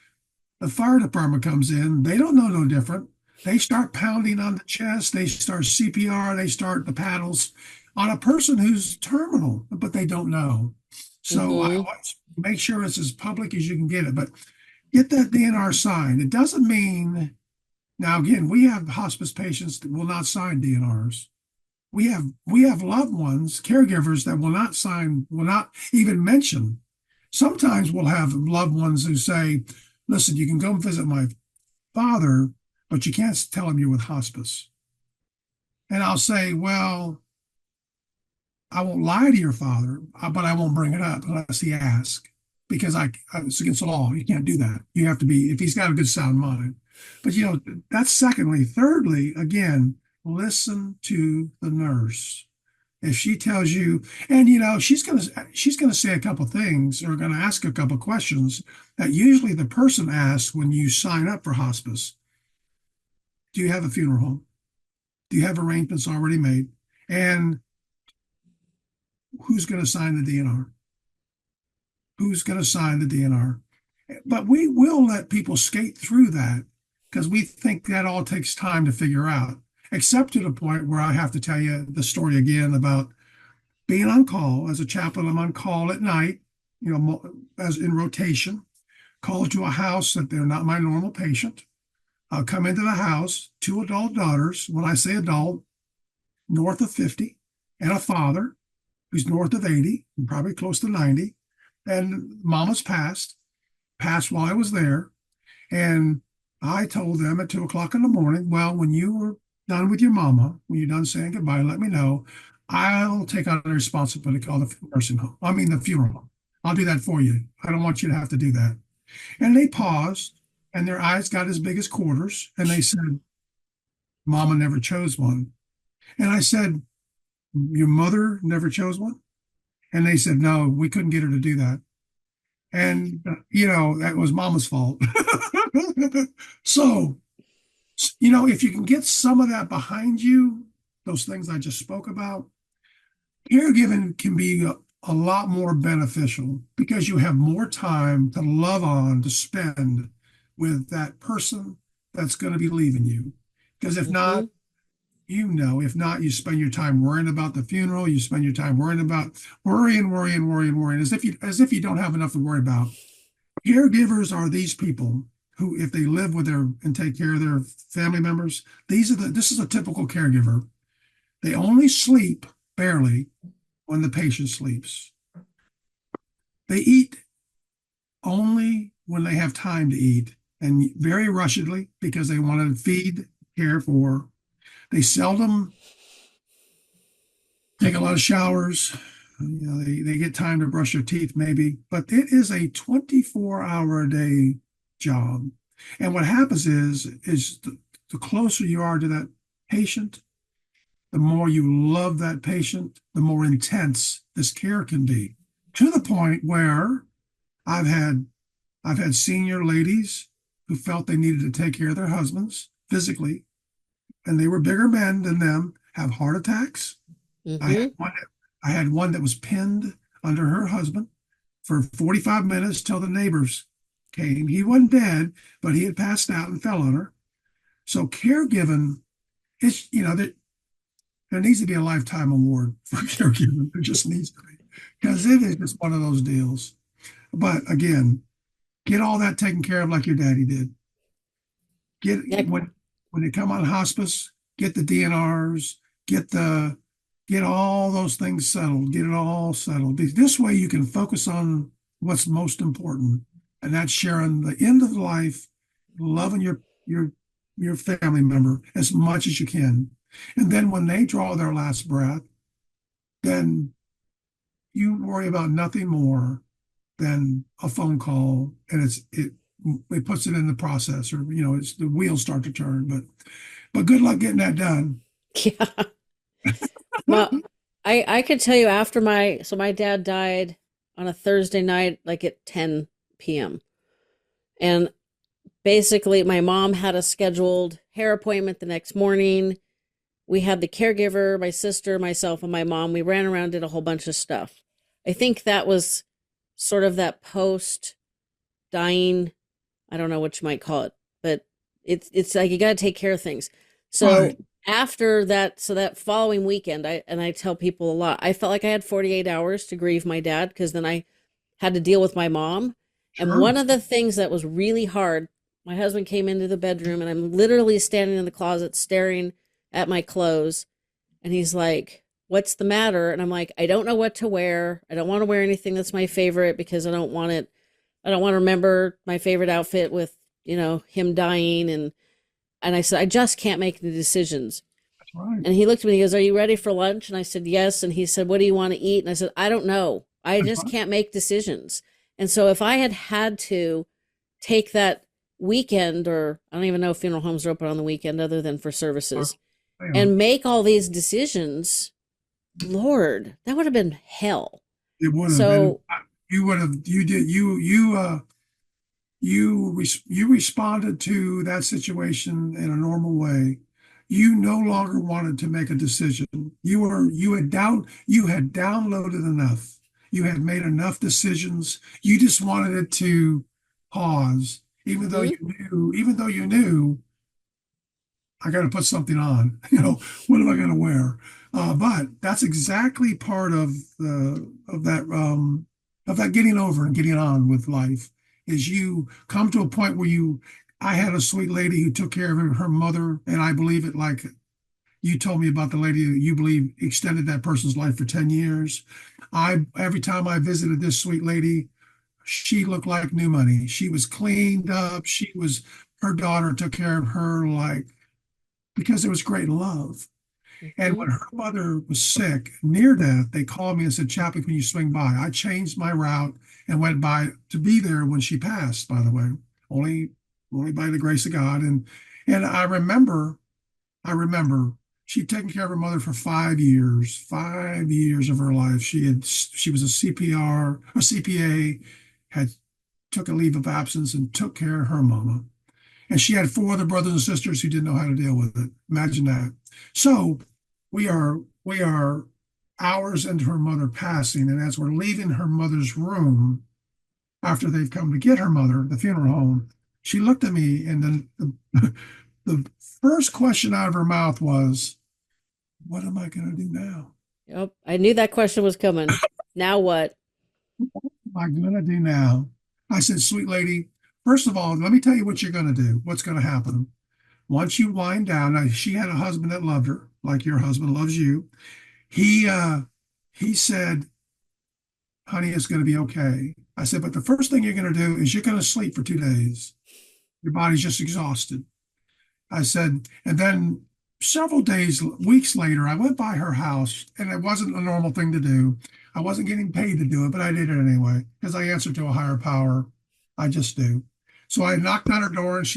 the fire department comes in. They don't know no different. They start pounding on the chest. They start CPR. They start the paddles on a person who's terminal, but they don't know. So I Hmm. always make sure it's as public as you can get it. But get that DNR signed. It doesn't mean, now again, we have hospice patients that will not sign DNRs. We have loved ones, caregivers that will not sign, will not even mention. Sometimes we'll have loved ones who say, listen, you can go and visit my father, but you can't tell him you're with hospice. And I'll say, well, I won't lie to your father, but I won't bring it up unless he asks because it's against the law. You can't do that. You have to be, if he's got a good sound mind. But that's secondly. Thirdly, again, listen to the nurse. If she tells you, and she's gonna say a couple things or gonna ask a couple questions that usually the person asks when you sign up for hospice. Do you have a funeral home? Do you have arrangements already made? And who's gonna sign the DNR? Who's gonna sign the DNR? But we will let people skate through that because we think that all takes time to figure out, except to the point where I have to tell you the story again about being on call. As a chaplain, I'm on call at night, as in rotation, called to a house that they're not my normal patient. I'll come into the house, two adult daughters. When I say adult, north of 50, and a father who's north of 80, and probably close to 90. And mama's passed while I was there. And I told them at 2 o'clock in the morning, well, when you were done with your mama, when you're done saying goodbye, let me know. I'll take on the responsibility of the nursing home. I mean, the funeral home. I'll do that for you. I don't want you to have to do that. And they paused, and their eyes got as big as quarters. And they said, Mama never chose one. And I said, your mother never chose one? And they said, no, we couldn't get her to do that. And, that was mama's fault. So, if you can get some of that behind you, those things I just spoke about, caregiving can be a lot more beneficial because you have more time to love on, to spend with that person that's going to be leaving you. Because if not, Hmm. if not, you spend your time worrying about the funeral, you spend your time worrying, as if you don't have enough to worry about. Caregivers are these people who, if they live with their and take care of their family members, this is a typical caregiver. They only sleep barely when the patient sleeps. They eat only when they have time to eat and very rushedly because they want to feed, care for. They seldom take a lot of showers. They get time to brush their teeth, maybe, but it is a 24-hour a day job. And what happens is the closer you are to that patient, the more you love that patient, the more intense this care can be, to the point where I've had I've had senior ladies who felt they needed to take care of their husbands physically, and they were bigger men than them, have heart attacks. I had Hmm. one, I had one that was pinned under her husband for 45 minutes till the neighbors came. He wasn't dead, but he had passed out and fell on her. So caregiving, there needs to be a lifetime award for caregiving. There just needs to be, because it is just one of those deals. But again, Get all that taken care of like your daddy did. Get Yeah. when they come on hospice, get the DNRs, get the get all those things settled, get it all settled. This way you can focus on what's most important, and that's sharing the end of life, loving your family member as much as you can. And then when they draw their last breath, then you worry about nothing more than a phone call, and it puts it in the process, or it's the wheels start to turn. But good luck getting that done. Yeah. Well, I could tell you after my dad died on a Thursday night, like at 10 p.m. And basically my mom had a scheduled hair appointment the next morning. We had the caregiver, my sister, myself, and my mom. We ran around, did a whole bunch of stuff. I think that was sort of that post dying, I don't know what you might call it, but it's like you got to take care of things. So Right, after that, so that following weekend, I tell people a lot. I felt like I had 48 hours to grieve my dad because then I had to deal with my mom. And sure. one of the things that was really hard, my husband came into the bedroom and I'm literally standing in the closet staring at my clothes. And he's like, "What's the matter?" And I'm like, "I don't know what to wear. I don't want to wear anything that's my favorite because I don't want it. I don't want to remember my favorite outfit with, him dying." And I said, "I just can't make the decisions." That's right. And he looked at me and he goes, "Are you ready for lunch?" And I said, "Yes." And he said, "What do you want to eat?" And I said, "I don't know. I That's just right. can't make decisions." And so if I had to take that weekend, or I don't even know if funeral homes are open on the weekend other than for services, They are. and make all these decisions, Lord, that would have been hell. It would have, and So, you would have, you did, you responded to that situation in a normal way. You no longer wanted to make a decision. You had downloaded enough. You had made enough decisions. You just wanted it to pause, mhm. even though you knew I got to put something on. What am I going to wear? But that's exactly part of that getting over and getting on with life. Is you come to a point where I had a sweet lady who took care of her mother, and I believe it like you told me about the lady that you believe extended that person's life for 10 years. Every time I visited this sweet lady, she looked like new money. She was cleaned up. Her daughter took care of her like because there was great love. And Mhm. when her mother was sick, near death, they called me and said, Chaplain, can you swing by? I changed my route and went by to be there when she passed, by the way, only only by the grace of God. And I remember she'd taken care of her mother for 5 years, 5 years of her life. She was a CPR, a CPA, had took a leave of absence and took care of her mama. And she had four other brothers and sisters who didn't know how to deal with it. Imagine that. So we are hours into her mother passing, and as we're leaving her mother's room after they've come to get her mother, the funeral home, she looked at me, and then the first question out of her mouth was, "What am I going to do now? Yep. I knew that question was coming. Now what? What am I going to do now?" I said, "Sweet lady, first of all, let me tell you what you're going to do. What's going to happen? Once you wind down, now she had a husband that loved her, like your husband loves you. He uh he said, honey, it's gonna be okay. I said, but the first thing you're gonna do is you're gonna sleep for 2 days. Your body's just exhausted. I said, and then several days, weeks later, I went by her house and it wasn't a normal thing to do. I wasn't getting paid to do it, but I did it anyway because I answer to a higher power. I just do. So I knocked on her door and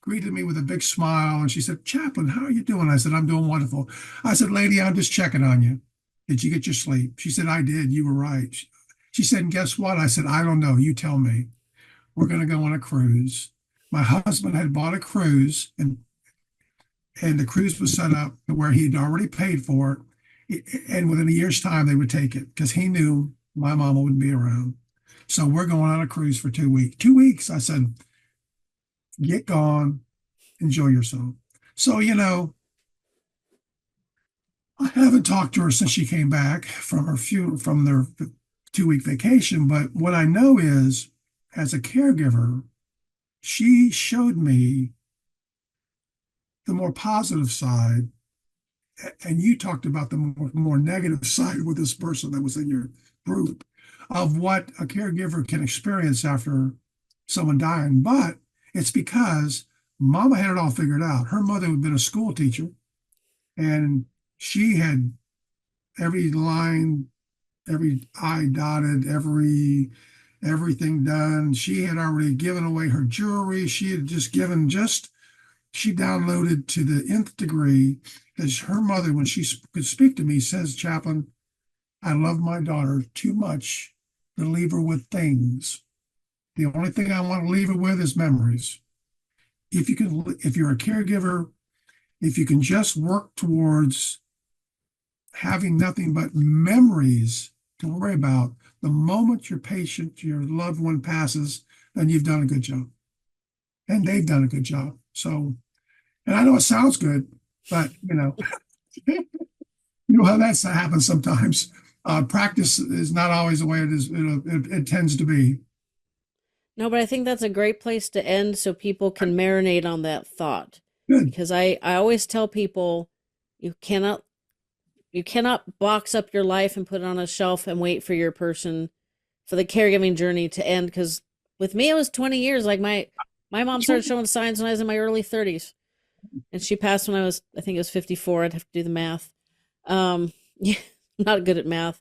greeted me with a big smile and she said, Chaplain, how are you doing? I said, I'm doing wonderful. I said, lady, I'm just checking on you. Did you get your sleep? She said, I did. You were right. She said, and guess what? I said, I don't know. You tell me. We're going to go on a cruise. My husband had bought a cruise and the cruise was set up where he'd already paid for it. And within a year's time, they would take it because he knew my mama wouldn't be around. So we're going on a cruise for 2 weeks. 2 weeks. I said, get gone, enjoy yourself. So, I haven't talked to her since she came back from their 2 week vacation. But what I know is as a caregiver, she showed me the more positive side. And you talked about the more negative side with this person that was in your group of what a caregiver can experience after someone dying. But it's because mama had it all figured out. Her mother had been a school teacher, and she had every line, every I dotted, everything done. She had already given away her jewelry. She had just given she downloaded to the nth degree, as her mother, when she could speak to me, says, Chaplain, I love my daughter too much to leave her with things. The only thing I want to leave her with is memories. If you're a caregiver, if you can just work towards having nothing but memories to worry about, the moment your patient, your loved one passes, then you've done a good job. And they've done a good job. So, and I know it sounds good, but you know how that happens sometimes. Practice is not always the way it is. It tends to be. No, but I think that's a great place to end so people can marinate on that thought. Good. Because I always tell people you cannot box up your life and put it on a shelf and wait for your person for the caregiving journey to end. Because with me, it was 20 years. Like my mom started showing signs when I was in my early 30s, and she passed when I think it was 54. I'd have to do the math. Yeah, I'm not good at math.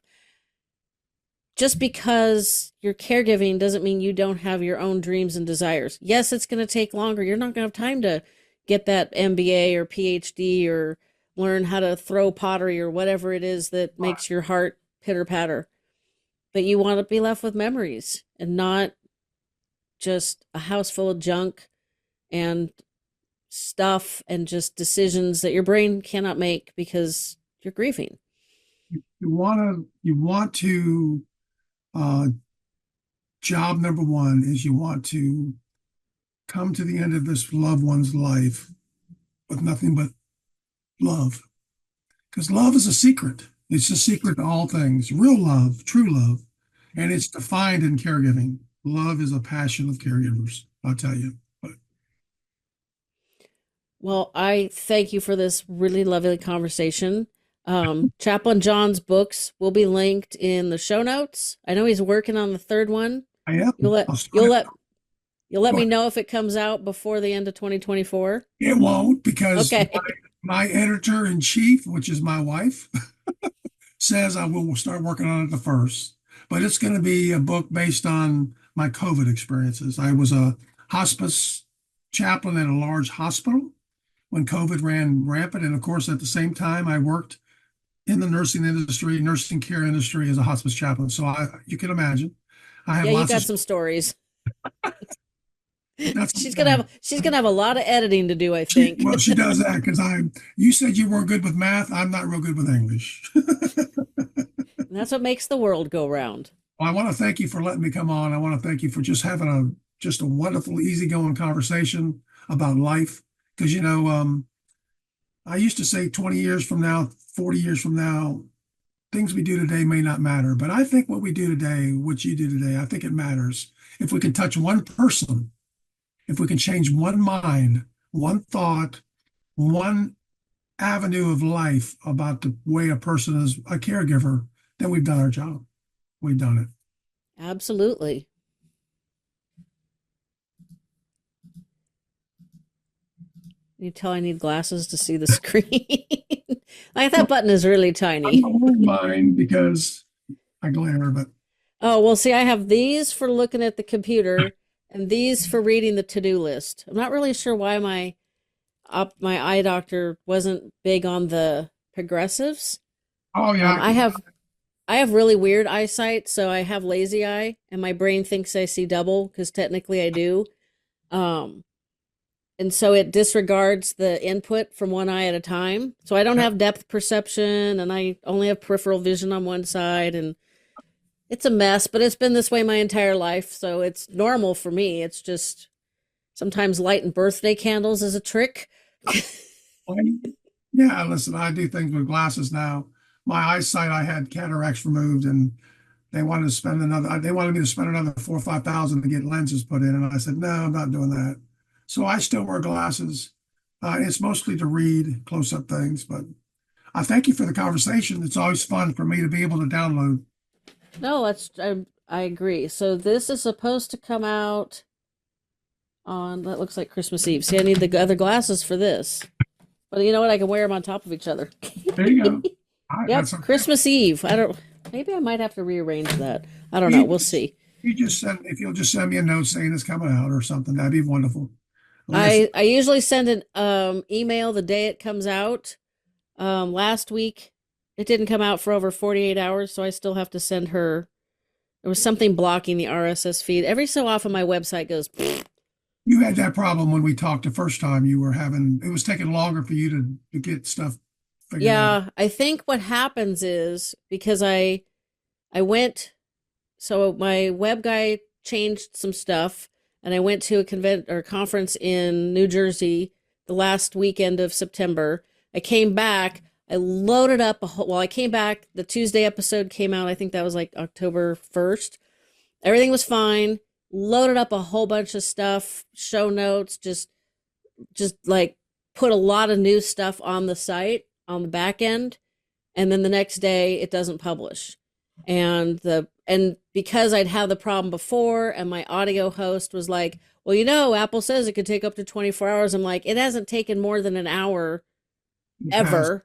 Just because you're caregiving doesn't mean you don't have your own dreams and desires. Yes, it's going to take longer. You're not going to have time to get that MBA or PhD or learn how to throw pottery or whatever it is that makes your heart pitter patter. But you want to be left with memories and not just a house full of junk and stuff and just decisions that your brain cannot make because you're grieving. You want to uh, job number one is you want to come to the end of this loved one's life with nothing but love. Because love is a secret. It's a secret to all things. Real love, true love. And it's defined in caregiving. Love is a passion of caregivers, I'll tell you. But Well, I thank you for this really lovely conversation. Chaplain John's books will be linked in the show notes. I know he's working on the third one. I am. You'll let I'll start you'll it. let you'll let Go me ahead. know if it comes out before the end of 2024. It won't because Okay. my editor in chief, which is my wife, says I will start working on it the first. But it's going to be a book based on my COVID experiences. I was a hospice chaplain at a large hospital when COVID ran rampant. And of course, at the same time, I worked in the nursing industry, nursing care industry as a hospice chaplain. So you can imagine, I have Yeah, you lots got of, some stories. that's, She's gonna have a lot of editing to do, I think. she does that because you said you weren't good with math. I'm not real good with English. And that's what makes the world go round. Well, I want to thank you for letting me come on. I want to thank you for just having just a wonderful, easygoing conversation about life. Because I used to say 20 years from now, 40 years from now, things we do today may not matter. But I think what we do today, what you do today, I think it matters. If we can touch one person, if we can change one mind, one thought, one avenue of life about the way a person is a caregiver, then we've done our job. We've done it. Absolutely. You tell I need glasses to see the screen. Like that button is really I'm tiny. not wearing mine because I glare, but Oh, well, see, I have these for looking at the computer and these for reading the to-do list. I'm not really sure why my eye doctor wasn't big on the progressives. oh yeah, I have really weird eyesight, so I have lazy eye, and my brain thinks I see double because technically I do. Um, and so it disregards the input from one eye at a time. So I don't have depth perception, and I only have peripheral vision on one side, and it's a mess. But it's been this way my entire life, so it's normal for me. It's just sometimes lighting birthday candles is a trick. yeah. Listen, I do things with glasses now. My eyesight, I had cataracts removed, and they wanted me to spend another 4 or 5 thousand to get lenses put in. And I said, no, I'm not doing that. So I still wear glasses. It's mostly to read close up things, but I thank you for the conversation. It's always fun for me to be able to download. No, I agree. So this is supposed to come out on that looks like Christmas Eve. See, I need the other glasses for this. But you know what? I can wear them on top of each other. There you go. Yep, That's okay. Christmas Eve. I don't. Maybe I might have to rearrange that. I don't know. You We'll just, see. you just send, if you'll just send me a note saying it's coming out or something, that'd be wonderful. Like I said, I usually send an email the day it comes out. Last week it didn't come out for over 48 hours, so I still have to send her. There was something blocking the RSS feed. Every so often my website goes. you had that problem when we talked the first time. It was taking longer for you to get stuff figured out. Yeah, I think what happens is because I went so my web guy changed some stuff and I went to a conference in New Jersey the last weekend of September. I came back, I loaded up I came back, the Tuesday episode came out. I think that was like October 1st. Everything was fine. Loaded up a whole bunch of stuff, show notes, just like put a lot of new stuff on the site on the back end, and then the next day it doesn't publish. And because I'd had the problem before and my audio host was like, well, Apple says it could take up to 24 hours. I'm like, it hasn't taken more than an hour Because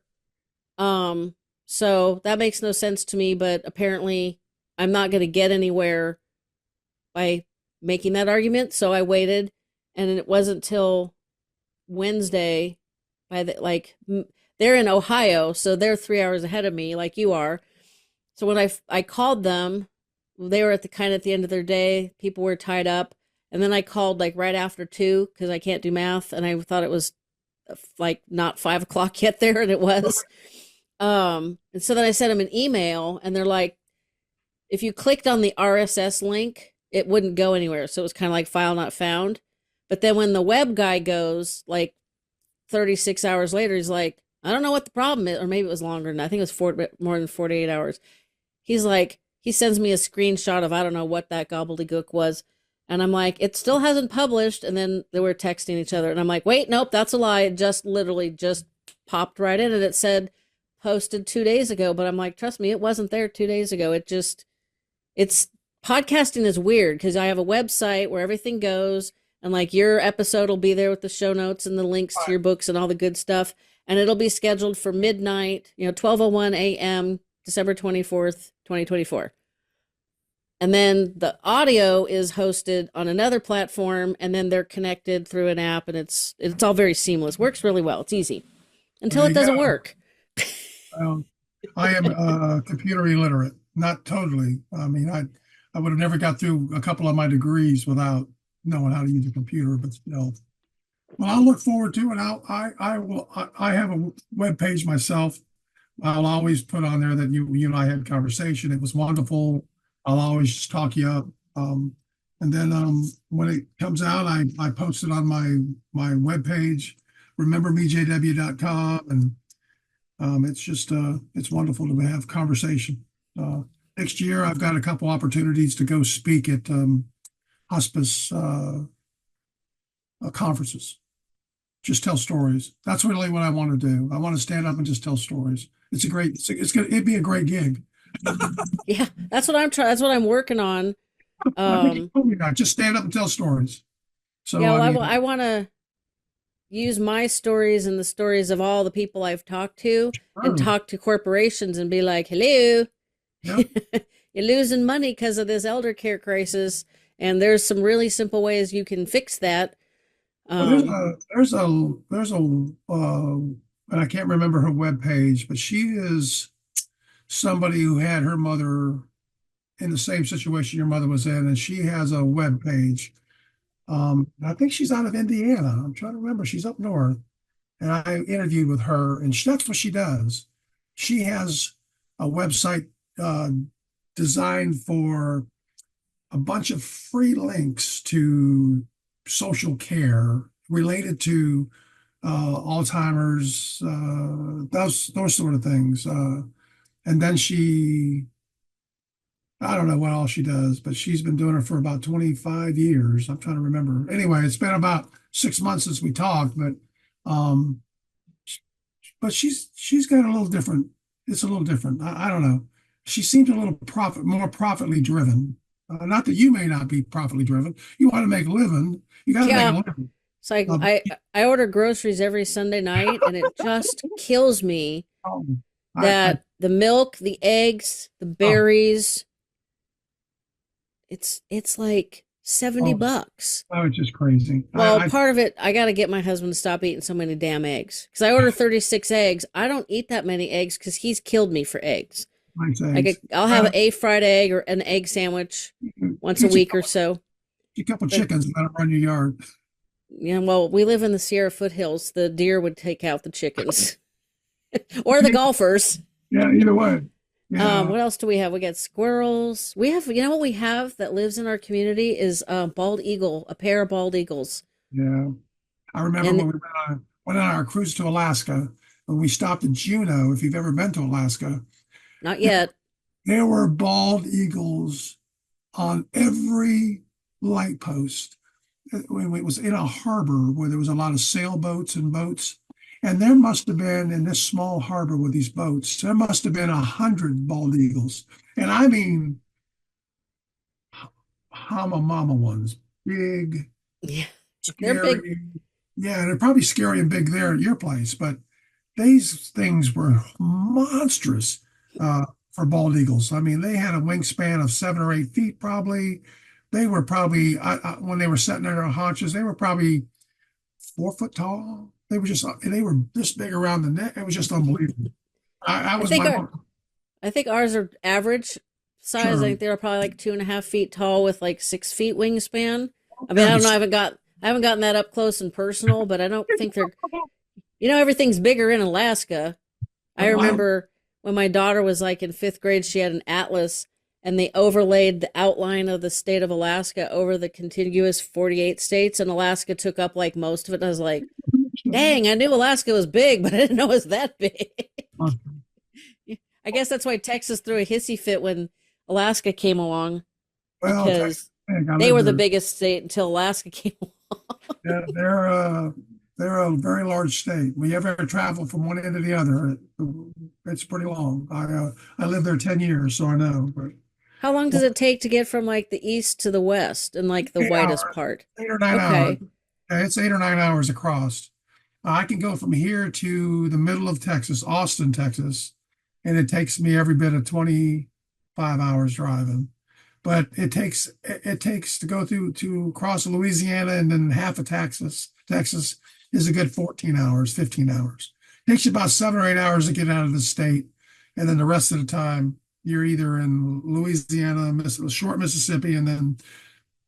ever. So that makes no sense to me, but apparently I'm not going to get anywhere by making that argument. So I waited, and it wasn't till Wednesday they're in Ohio, so they're 3 hours ahead of me, like you are. So when I called them, they were at the end of their day. People were tied up, and then I called like right after 2 because I can't do math, and I thought it was like not 5 o'clock yet there, and it was. And so then I sent them an email, and they're like, if you clicked on the RSS link, it wouldn't go anywhere. So it was kind of like file not found. But then when the web guy goes like 36 hours later, he's like, I don't know what the problem is. Or maybe it was longer than that. I think it was more than 48 hours. He's like, he sends me a screenshot of I don't know what that gobbledygook was. And I'm like, it still hasn't published. And then they were texting each other. And I'm like, wait, nope, that's a lie. It just literally just popped right in. And it said posted 2 days ago. But I'm like, trust me, it wasn't there 2 days ago. It's podcasting is weird because I have a website where everything goes. And like your episode will be there with the show notes and the links to your books and all the good stuff. And it'll be scheduled for midnight, 12:01 a.m., December 24th, 2024. And then the audio is hosted on another platform, and then they're connected through an app, and it's all very seamless. Works really well. It's easy until there it you doesn't go. work. I am computer illiterate, not totally. I mean, I would have never got through a couple of my degrees without knowing how to use a computer, but still. Well, I'll look forward to it. I have a web page myself. I'll always put on there that you and I had a conversation. It was wonderful. I'll always just talk you up. And then when it comes out, I post it on my webpage, remembermejw.com, and it's wonderful to have conversation. Next year, I've got a couple opportunities to go speak at hospice conferences. Just tell stories. That's really what I want to do. I want to stand up and just tell stories. It'd be a great gig. Yeah, that's what I'm trying. That's what I'm working on. I think you Um, told me that. Just stand up and tell stories. So yeah, I well, mean, I want to use my stories and the stories of all the people I've talked to and sure. talk to corporations and be like, hello, Yeah. you're losing money because of this elder care crisis. And there's some really simple ways you can fix that. Well, Um, and I can't remember her web page, but she is somebody who had her mother in the same situation your mother was in, and she has a web page. I think she's out of Indiana. I'm trying to remember. She's up north, and I interviewed with her, and that's what she does. She has a website designed for a bunch of free links to social care related to Alzheimer's, those sort of things. And then she I don't know what all she does, but she's been doing it for about 25 years. I'm trying to remember. Anyway, it's been about 6 months since we talked, um, but she's got a little different. It's a little different. I don't know. She seems a little more profitably driven. Not that you may not be profitably driven. You want to make a living. You got to make a Yeah. living. It's like Uh, I order groceries every Sunday night, and it just kills me um, I that the milk, the eggs, the oh, berries, it's like 70 oh, bucks. oh, it's just crazy. Well, part of it, I got to get my husband to stop eating so many damn eggs. Because I order 36 eggs. I don't eat that many eggs because he's killed me for eggs. Like Like eggs. I'll have a fried egg or an egg sandwich once a Get you week or so. a couple But chickens and let them run your yard. yeah, well, we live in the Sierra foothills. The deer would take out the chickens or the golfers. Yeah, either way. Yeah, What else do we have? We got squirrels. We have, you know what we have that lives in our community is bald eagle, a pair of bald eagles. yeah. I remember And when we went on our cruise to Alaska, when we stopped at Juneau, if you've ever been to Alaska, not there, yet. there were bald eagles on every light post. It was in a harbor where there was a lot of sailboats and boats. And there must have been in this small harbor with these boats, there must have been 100 bald eagles. And I mean, Hama Mama ones, big, Yeah, they're big. scary. Yeah, they're probably scary and big there at your place, but these things were monstrous for bald eagles. I mean, they had a wingspan of 7 or 8 feet, probably. They were probably, when they were sitting on their haunches, they were probably 4 foot tall. They were this big around the neck. It was just unbelievable. I I was think my, our I think ours are average size. I sure. think they're probably like 2.5 feet tall with like 6 feet wingspan. I mean, I Yeah, don't know. I haven't gotten that up close and personal, but I don't think they're. You know, everything's bigger in Alaska. I well, remember when my daughter was like in 5th grade, she had an atlas and they overlaid the outline of the state of Alaska over the contiguous 48 states, and Alaska took up like most of it. And I was like, dang, I knew Alaska was big, but I didn't know it was that big. I guess that's why Texas threw a hissy fit when Alaska came along Texas, because I they lived were the there. biggest state until Alaska came along. Yeah, they're a very large state. When you ever travel from one end to the other, it's pretty long. I lived there 10 years, so I know. But How long does well, it take to get from like the east to the west and like the 8 hours, whitest part? 8 or 9 hours. Okay. Yeah, it's 8 or 9 hours across. I can go from here to the middle of Texas, Austin, Texas, and it takes me every bit of 25 hours driving. But it takes to go through to cross Louisiana and then half of Texas. Texas is a good 14 hours, 15 hours. It takes you about 7 or 8 hours to get out of the state, and then the rest of the time you're either in Louisiana, short Mississippi, and then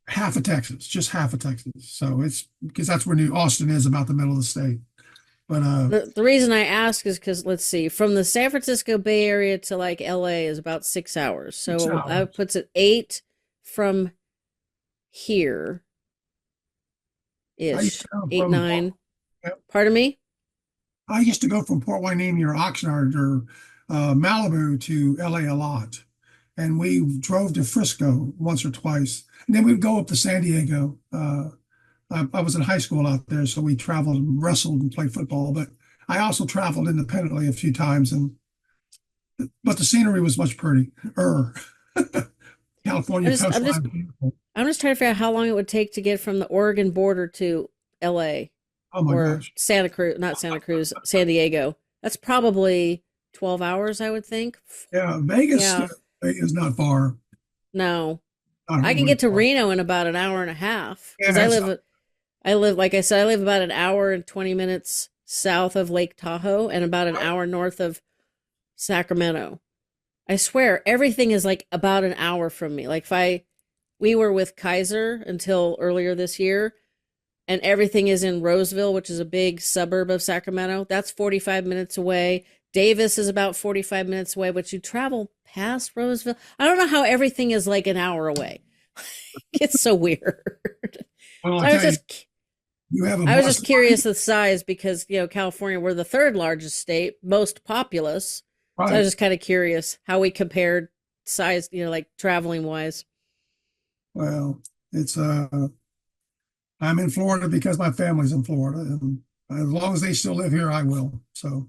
half of Texas, just half of Texas. So it's because that's where New Austin is, about the middle of the state. But The reason I ask is because let's see, from the San Francisco Bay Area to like LA is about 6 hours. six So that hours. puts it 8 from here I used ish. to go Eight, from nine. Pardon me? I used to go from Port Hueneme or Oxnard or Malibu to LA a lot. And we drove to Frisco once or twice. And then we'd go up to San Diego. I was in high school out there, so we traveled and wrestled and played football. But I also traveled independently a few times, but the scenery was much prettier. I'm California just I'm coastline just is beautiful. I'm just trying to figure out how long it would take to get from the Oregon border to LA Oh my or gosh. Santa Cruz, not Santa Cruz, San Diego. That's probably 12 hours, I would think. Yeah, Vegas Yeah. is not far, No. not I can horribly get to far. Reno in about an hour and a half because Yeah, it's like I said, I live about an hour and 20 minutes south of Lake Tahoe and about an hour north of Sacramento. I swear everything is like about an hour from me. Like we were with Kaiser until earlier this year, and everything is in Roseville, which is a big suburb of Sacramento. That's 45 minutes away. Davis is about 45 minutes away, but you travel past Roseville. I don't know how everything is like an hour away. It's so weird. well, So I tell you, you have a I was just blessed curious life, the size because, California, we're the third largest state, most populous. So I right? was just kind of curious how we compared size, like traveling wise? Well, it's I'm in Florida because my family's in Florida, and as long as they still live here, I will. So,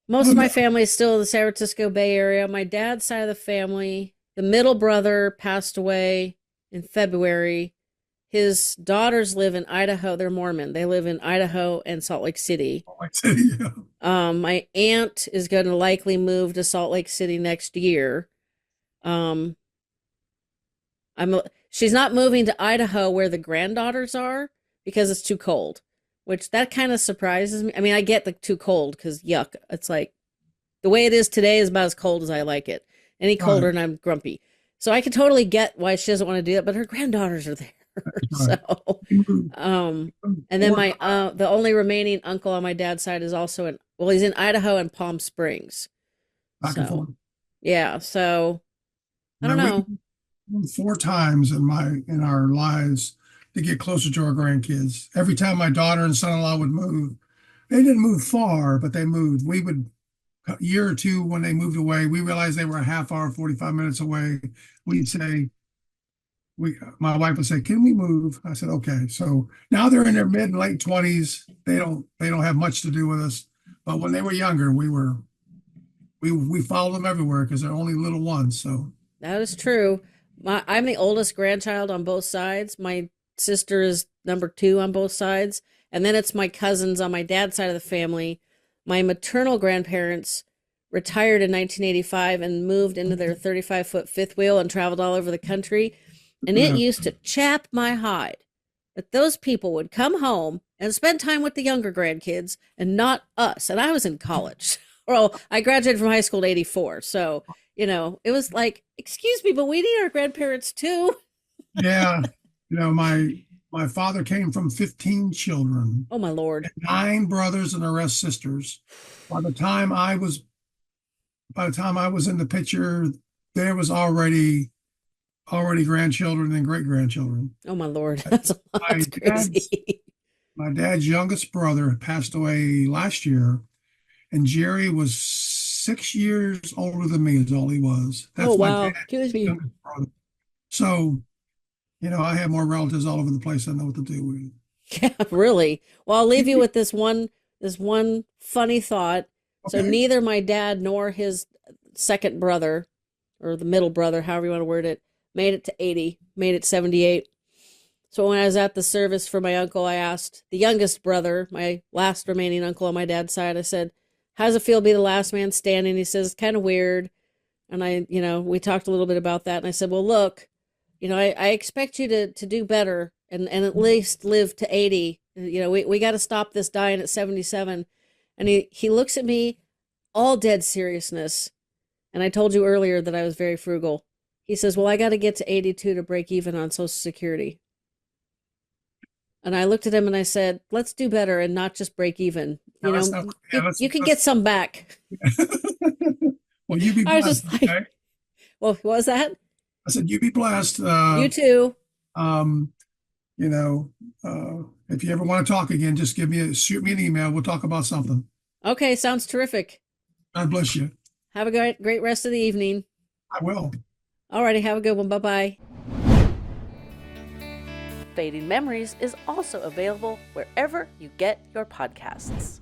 Most of um, my family is still in the San Francisco Bay Area. My dad's side of the family, the middle brother passed away in February. His daughters live in Idaho. They're Mormon. They live in Idaho and Salt Lake City. like I say, yeah. My aunt is going to likely move to Salt Lake City next year. Um, I'm she's not moving to Idaho where the granddaughters are because it's too cold, which that kind of surprises me. I mean, I get the too cold because yuck. It's like the way it is today is about as cold as I like it. Any colder Right, and I'm grumpy. So I can totally get why she doesn't want to do it, but her granddaughters are there. right. So, We moved um, and then four my the only remaining uncle on my dad's side is also he's in Idaho and Palm Springs. back and So, forth. yeah, so I don't Now we know. moved 4 times in our lives to get closer to our grandkids. Every time my daughter and son-in-law would move, they didn't move far, but they moved. We would a year or two when they moved away, we realized they were a half hour, 45 minutes away. We'd say, my wife would say, "Can we move?" I said, "Okay." So now they're in their mid and late 20s. They don't have much to do with us. But when they were younger, we followed them everywhere because they're only little ones. So That is true. I'm the oldest grandchild on both sides. My sister is number two on both sides. And then it's my cousins on my dad's side of the family. My maternal grandparents retired in 1985 and moved into their 35-foot fifth wheel and traveled all over the country. And it yeah, used to chap my hide that those people would come home and spend time with the younger grandkids and not us. And I was in college. Well, I graduated from high school in 84. So, it was like, excuse me, but we need our grandparents too. yeah. My father came from 15 children, Oh, my Lord. 9 brothers, and the rest sisters. By the time I was by the time I was in the picture, there was already grandchildren and great grandchildren. Oh, my Lord. That's a lot. My That's dad's crazy. my dad's youngest brother passed away last year, and Jerry was 6 years older than me, is all he was. Oh, That's my wow. dad's Excuse me. youngest brother. So, I have more relatives all over the place. I know what to do with. Yeah, really. Well, I'll leave you with this one funny thought. So Okay. neither my dad nor his second brother or the middle brother, however you want to word it, made it to 80, made it 78. So when I was at the service for my uncle, I asked the youngest brother, my last remaining uncle on my dad's side, I said, "How does it feel to be the last man standing?" He says, "Kind of weird." And we talked a little bit about that. And I said, "Well, look, I expect you to do better and at least live to 80. We got to stop this dying at 77." And he looks at me all dead seriousness. And I told you earlier that I was very frugal. He says, "Well, I got to get to 82 to break even on Social Security." And I looked at him and I said, "Let's do better and not just break even. Yeah, let's not, yeah, You can get some back." well, you be I was blessed. just like, Okay. "Well, what was that?" I said, you be blessed. You too. Um, you know, if you ever want to talk again, just shoot me an email. We'll talk about something. Okay, sounds terrific. God bless you. Have a great rest of the evening. I will. Alrighty, have a good one. Bye bye. Fading Memories is also available wherever you get your podcasts.